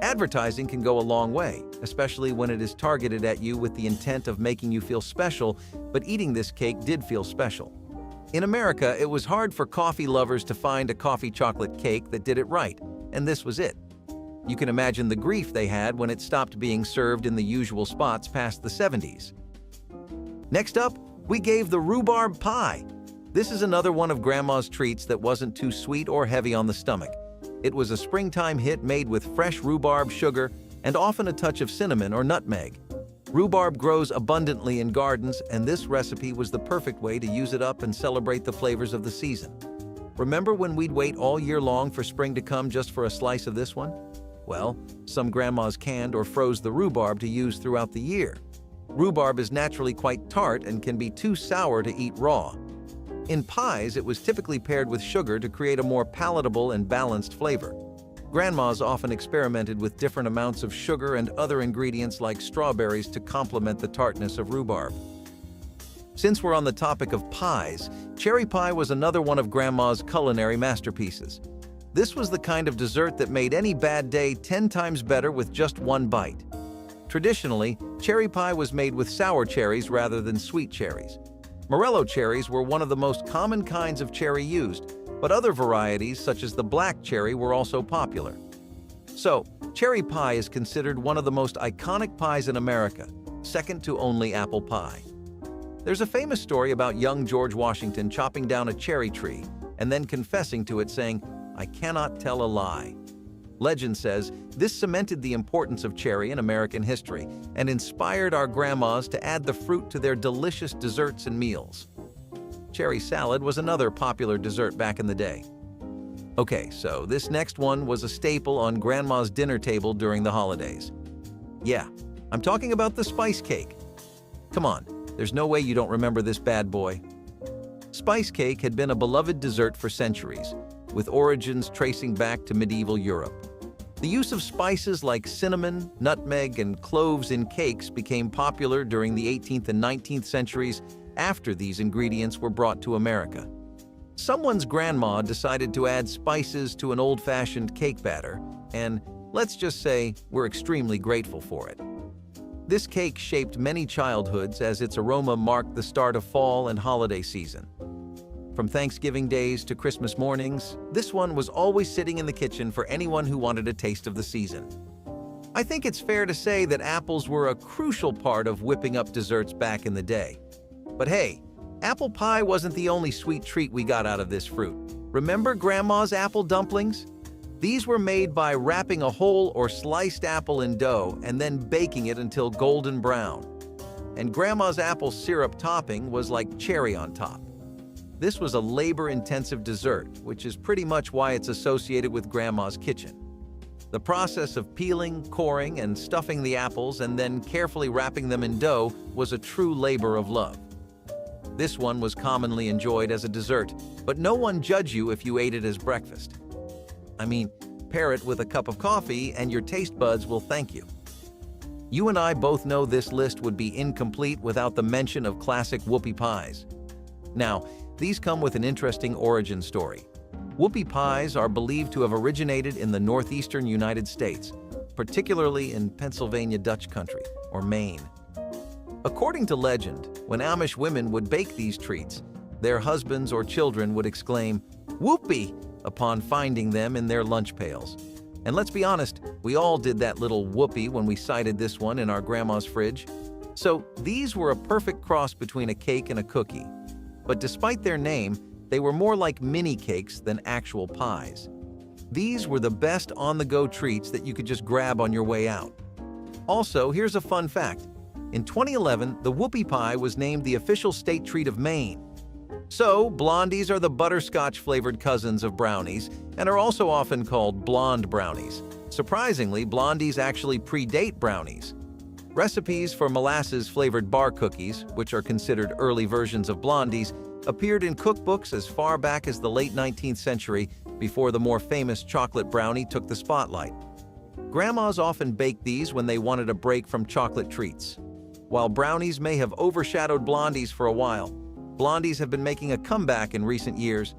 Advertising can go a long way, especially when it is targeted at you with the intent of making you feel special, but eating this cake did feel special. In America, it was hard for coffee lovers to find a coffee chocolate cake that did it right, and this was it. You can imagine the grief they had when it stopped being served in the usual spots past the 70s. Next up, we gave the rhubarb pie. This is another one of Grandma's treats that wasn't too sweet or heavy on the stomach. It was a springtime hit made with fresh rhubarb sugar and often a touch of cinnamon or nutmeg. Rhubarb grows abundantly in gardens, and this recipe was the perfect way to use it up and celebrate the flavors of the season. Remember when we'd wait all year long for spring to come just for a slice of this one? Well, some grandmas canned or froze the rhubarb to use throughout the year. Rhubarb is naturally quite tart and can be too sour to eat raw. In pies, it was typically paired with sugar to create a more palatable and balanced flavor. Grandmas often experimented with different amounts of sugar and other ingredients like strawberries to complement the tartness of rhubarb. Since we're on the topic of pies, cherry pie was another one of Grandma's culinary masterpieces. This was the kind of dessert that made any bad day 10 times better with just one bite. Traditionally, cherry pie was made with sour cherries rather than sweet cherries. Morello cherries were one of the most common kinds of cherry used, but other varieties such as the black cherry were also popular. So, cherry pie is considered one of the most iconic pies in America, second to only apple pie. There's a famous story about young George Washington chopping down a cherry tree and then confessing to it saying, "I cannot tell a lie." Legend says this cemented the importance of cherry in American history and inspired our grandmas to add the fruit to their delicious desserts and meals. Cherry salad was another popular dessert back in the day. Okay, so this next one was a staple on Grandma's dinner table during the holidays. Yeah, I'm talking about the spice cake. Come on, there's no way you don't remember this bad boy. Spice cake had been a beloved dessert for centuries, with origins tracing back to medieval Europe. The use of spices like cinnamon, nutmeg, and cloves in cakes became popular during the 18th and 19th centuries after these ingredients were brought to America. Someone's grandma decided to add spices to an old-fashioned cake batter, and let's just say we're extremely grateful for it. This cake shaped many childhoods as its aroma marked the start of fall and holiday season. From Thanksgiving days to Christmas mornings, this one was always sitting in the kitchen for anyone who wanted a taste of the season. I think it's fair to say that apples were a crucial part of whipping up desserts back in the day. But hey, apple pie wasn't the only sweet treat we got out of this fruit. Remember Grandma's apple dumplings? These were made by wrapping a whole or sliced apple in dough and then baking it until golden brown. And Grandma's apple syrup topping was like cherry on top. This was a labor-intensive dessert, which is pretty much why it's associated with Grandma's kitchen. The process of peeling, coring, and stuffing the apples and then carefully wrapping them in dough was a true labor of love. This one was commonly enjoyed as a dessert, but no one judged you if you ate it as breakfast. I mean, pair it with a cup of coffee and your taste buds will thank you. You and I both know this list would be incomplete without the mention of classic whoopie pies. Now, these come with an interesting origin story. Whoopie pies are believed to have originated in the northeastern United States, particularly in Pennsylvania Dutch country, or Maine. According to legend, when Amish women would bake these treats, their husbands or children would exclaim, "Whoopie!" upon finding them in their lunch pails. And let's be honest, we all did that little whoopie when we sighted this one in our grandma's fridge. So these were a perfect cross between a cake and a cookie. But despite their name, they were more like mini cakes than actual pies. These were the best on-the-go treats that you could just grab on your way out. Also, here's a fun fact. In 2011, the whoopie pie was named the official state treat of Maine. So, blondies are the butterscotch-flavored cousins of brownies and are also often called blonde brownies. Surprisingly, blondies actually predate brownies. Recipes for molasses-flavored bar cookies, which are considered early versions of blondies, appeared in cookbooks as far back as the late 19th century before the more famous chocolate brownie took the spotlight. Grandmas often baked these when they wanted a break from chocolate treats. While brownies may have overshadowed blondies for a while, blondies have been making a comeback in recent years.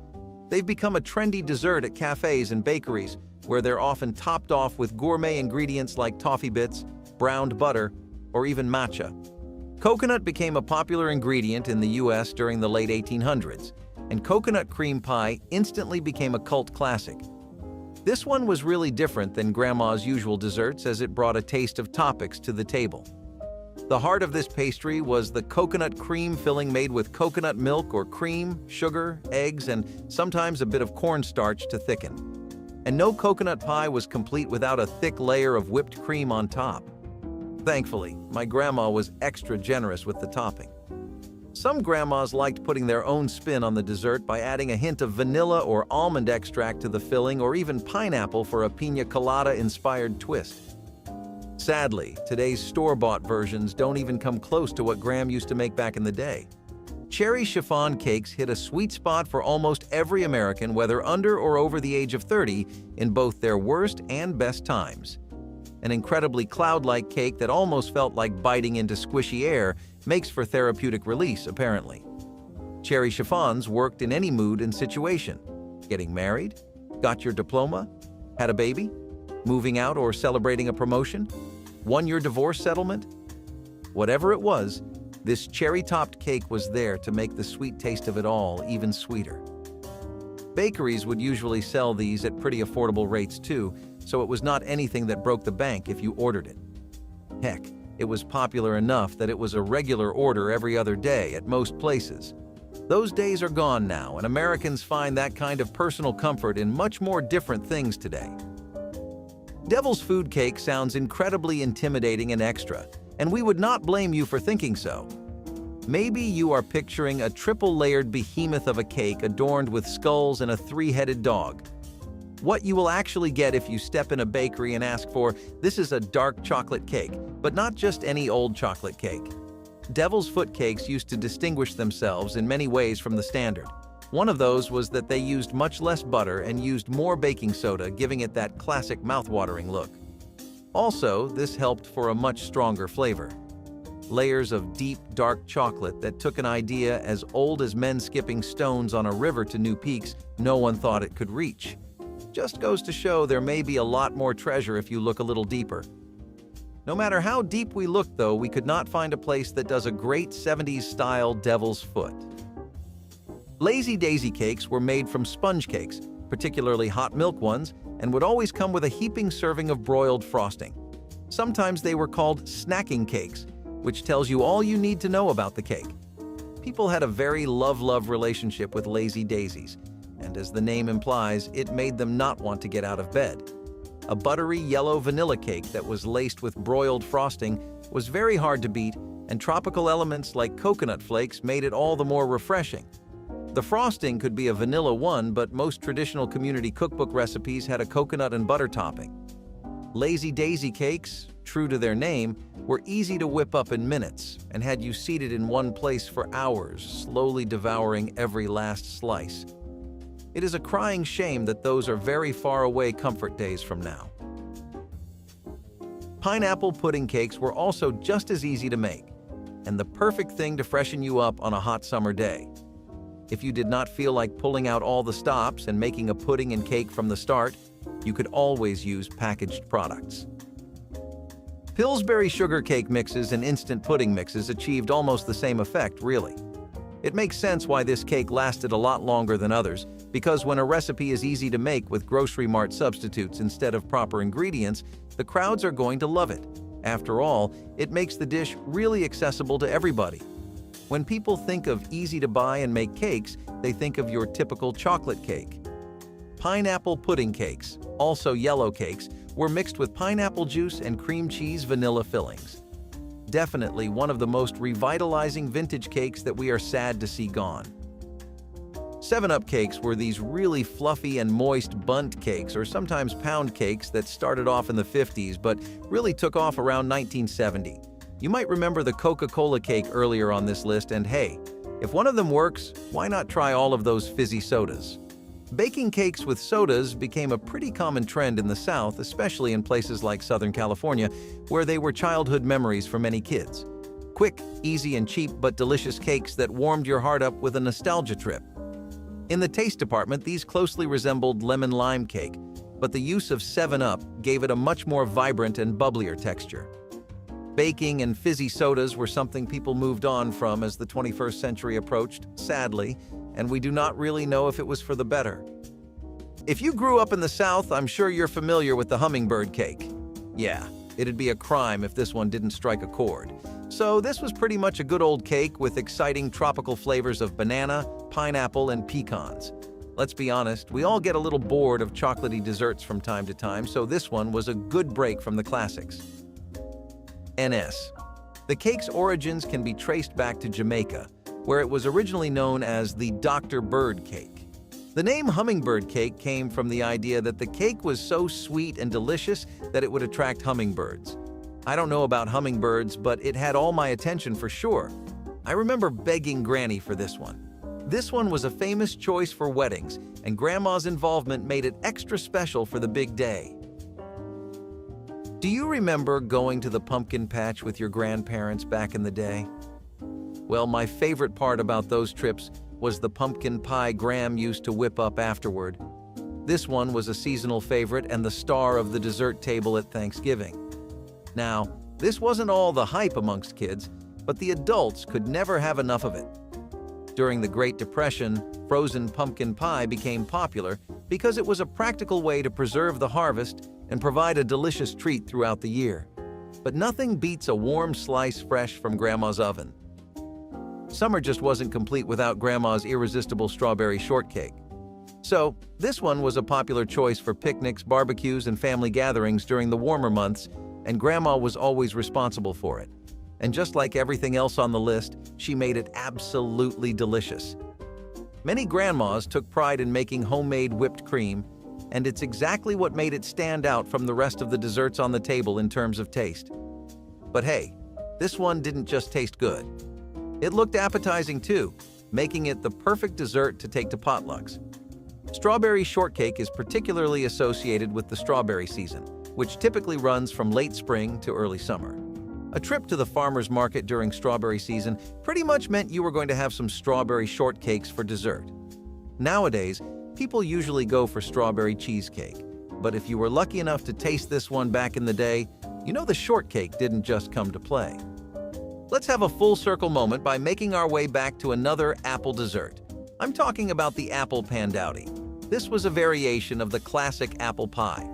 They've become a trendy dessert at cafes and bakeries, where they're often topped off with gourmet ingredients like toffee bits, browned butter, or even matcha. Coconut became a popular ingredient in the US during the late 1800s, and coconut cream pie instantly became a cult classic. This one was really different than Grandma's usual desserts as it brought a taste of toppings to the table. The heart of this pastry was the coconut cream filling made with coconut milk or cream, sugar, eggs, and sometimes a bit of cornstarch to thicken. And no coconut pie was complete without a thick layer of whipped cream on top. Thankfully, my grandma was extra generous with the topping. Some grandmas liked putting their own spin on the dessert by adding a hint of vanilla or almond extract to the filling or even pineapple for a piña colada-inspired twist. Sadly, today's store-bought versions don't even come close to what Gram used to make back in the day. Cherry chiffon cakes hit a sweet spot for almost every American, whether under or over the age of 30, in both their worst and best times. An incredibly cloud-like cake that almost felt like biting into squishy air makes for therapeutic release, apparently. Cherry chiffons worked in any mood and situation. Getting married? Got your diploma? Had a baby? Moving out or celebrating a promotion? Won your divorce settlement? Whatever it was, this cherry-topped cake was there to make the sweet taste of it all even sweeter. Bakeries would usually sell these at pretty affordable rates too, so it was not anything that broke the bank if you ordered it. Heck, it was popular enough that it was a regular order every other day at most places. Those days are gone now, and Americans find that kind of personal comfort in much more different things today. Devil's food cake sounds incredibly intimidating and extra, and we would not blame you for thinking so. Maybe you are picturing a triple-layered behemoth of a cake adorned with skulls and a three-headed dog. What you will actually get if you step in a bakery and ask for, "This is a dark chocolate cake," but not just any old chocolate cake. Devil's foot cakes used to distinguish themselves in many ways from the standard. One of those was that they used much less butter and used more baking soda, giving it that classic mouth-watering look. Also, this helped for a much stronger flavor. Layers of deep, dark chocolate that took an idea as old as men skipping stones on a river to new peaks no one thought it could reach. Just goes to show there may be a lot more treasure if you look a little deeper. No matter how deep we looked, though, we could not find a place that does a great 70s-style devil's foot. Lazy Daisy cakes were made from sponge cakes, particularly hot milk ones, and would always come with a heaping serving of broiled frosting. Sometimes they were called snacking cakes, which tells you all you need to know about the cake. People had a very love-love relationship with Lazy Daisies, and as the name implies, it made them not want to get out of bed. A buttery yellow vanilla cake that was laced with broiled frosting was very hard to beat, and tropical elements like coconut flakes made it all the more refreshing. The frosting could be a vanilla one, but most traditional community cookbook recipes had a coconut and butter topping. Lazy Daisy cakes, true to their name, were easy to whip up in minutes and had you seated in one place for hours, slowly devouring every last slice. It is a crying shame that those are very far away comfort days from now. Pineapple pudding cakes were also just as easy to make, and the perfect thing to freshen you up on a hot summer day. If you did not feel like pulling out all the stops and making a pudding and cake from the start, you could always use packaged products. Pillsbury sugar cake mixes and instant pudding mixes achieved almost the same effect, really. It makes sense why this cake lasted a lot longer than others, because when a recipe is easy to make with grocery mart substitutes instead of proper ingredients, the crowds are going to love it. After all, it makes the dish really accessible to everybody. When people think of easy to buy and make cakes, they think of your typical chocolate cake. Pineapple pudding cakes, also yellow cakes, were mixed with pineapple juice and cream cheese vanilla fillings. Definitely one of the most revitalizing vintage cakes that we are sad to see gone. 7-Up cakes were these really fluffy and moist bundt cakes, or sometimes pound cakes, that started off in the 50s but really took off around 1970. You might remember the Coca-Cola cake earlier on this list, and hey, if one of them works, why not try all of those fizzy sodas? Baking cakes with sodas became a pretty common trend in the South, especially in places like Southern California, where they were childhood memories for many kids. Quick, easy, and cheap but delicious cakes that warmed your heart up with a nostalgia trip. In the taste department, these closely resembled lemon lime cake, but the use of 7-Up gave it a much more vibrant and bubblier texture. Baking and fizzy sodas were something people moved on from as the 21st century approached, sadly, and we do not really know if it was for the better. If you grew up in the South, I'm sure you're familiar with the hummingbird cake. Yeah, it'd be a crime if this one didn't strike a chord. So this was pretty much a good old cake with exciting tropical flavors of banana, pineapple, and pecans. Let's be honest, we all get a little bored of chocolatey desserts from time to time, so this one was a good break from the classics. NS. The cake's origins can be traced back to Jamaica, where it was originally known as the Dr. Bird cake. The name hummingbird cake came from the idea that the cake was so sweet and delicious that it would attract hummingbirds. I don't know about hummingbirds, but it had all my attention for sure. I remember begging Granny for this one. This one was a famous choice for weddings, and Grandma's involvement made it extra special for the big day. Do you remember going to the pumpkin patch with your grandparents back in the day? Well, my favorite part about those trips was the pumpkin pie Gram used to whip up afterward. This one was a seasonal favorite and the star of the dessert table at Thanksgiving. Now, this wasn't all the hype amongst kids, but the adults could never have enough of it. During the Great Depression, frozen pumpkin pie became popular because it was a practical way to preserve the harvest and provide a delicious treat throughout the year. But nothing beats a warm slice fresh from Grandma's oven. Summer just wasn't complete without Grandma's irresistible strawberry shortcake. So, this one was a popular choice for picnics, barbecues, and family gatherings during the warmer months, and Grandma was always responsible for it. And just like everything else on the list, she made it absolutely delicious. Many grandmas took pride in making homemade whipped cream, and it's exactly what made it stand out from the rest of the desserts on the table in terms of taste. But hey, this one didn't just taste good. It looked appetizing too, making it the perfect dessert to take to potlucks. Strawberry shortcake is particularly associated with the strawberry season, which typically runs from late spring to early summer. A trip to the farmer's market during strawberry season pretty much meant you were going to have some strawberry shortcakes for dessert. Nowadays, people usually go for strawberry cheesecake, but if you were lucky enough to taste this one back in the day, you know the shortcake didn't just come to play. Let's have a full circle moment by making our way back to another apple dessert. I'm talking about the apple pandowdy. This was a variation of the classic apple pie.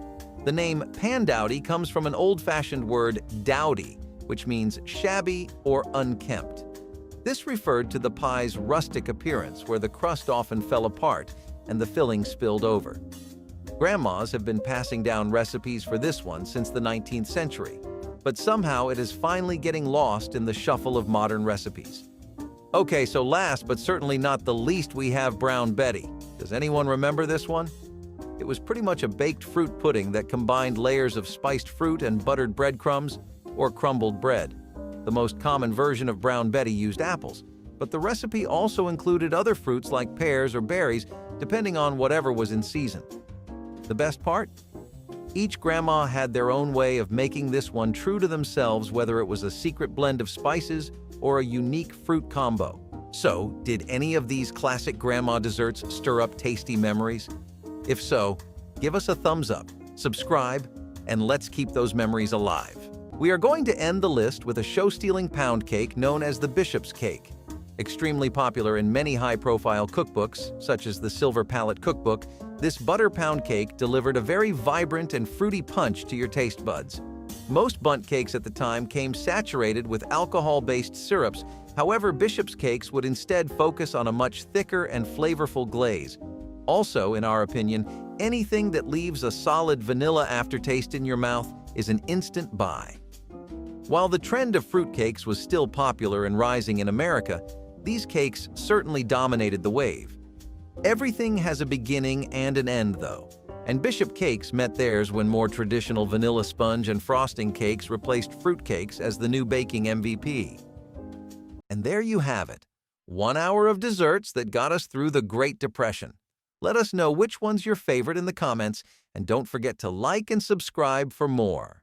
The name pandowdy comes from an old-fashioned word dowdy, which means shabby or unkempt. This referred to the pie's rustic appearance, where the crust often fell apart and the filling spilled over. Grandmas have been passing down recipes for this one since the 19th century, but somehow it is finally getting lost in the shuffle of modern recipes. Okay, so last but certainly not the least, we have Brown Betty. Does anyone remember this one? It was pretty much a baked fruit pudding that combined layers of spiced fruit and buttered breadcrumbs or crumbled bread. The most common version of Brown Betty used apples, but the recipe also included other fruits like pears or berries, depending on whatever was in season. The best part? Each grandma had their own way of making this one true to themselves, whether it was a secret blend of spices or a unique fruit combo. So, did any of these classic grandma desserts stir up tasty memories? If so, give us a thumbs up, subscribe, and let's keep those memories alive. We are going to end the list with a show-stealing pound cake known as the Bishop's Cake. Extremely popular in many high-profile cookbooks, such as the Silver Palette Cookbook, this butter pound cake delivered a very vibrant and fruity punch to your taste buds. Most bundt cakes at the time came saturated with alcohol-based syrups. However, Bishop's cakes would instead focus on a much thicker and flavorful glaze. Also, in our opinion, anything that leaves a solid vanilla aftertaste in your mouth is an instant buy. While the trend of fruitcakes was still popular and rising in America, these cakes certainly dominated the wave. Everything has a beginning and an end, though, and Bishop cakes met theirs when more traditional vanilla sponge and frosting cakes replaced fruitcakes as the new baking MVP. And there you have it, 1 hour of desserts that got us through the Great Depression. Let us know which one's your favorite in the comments, and don't forget to like and subscribe for more.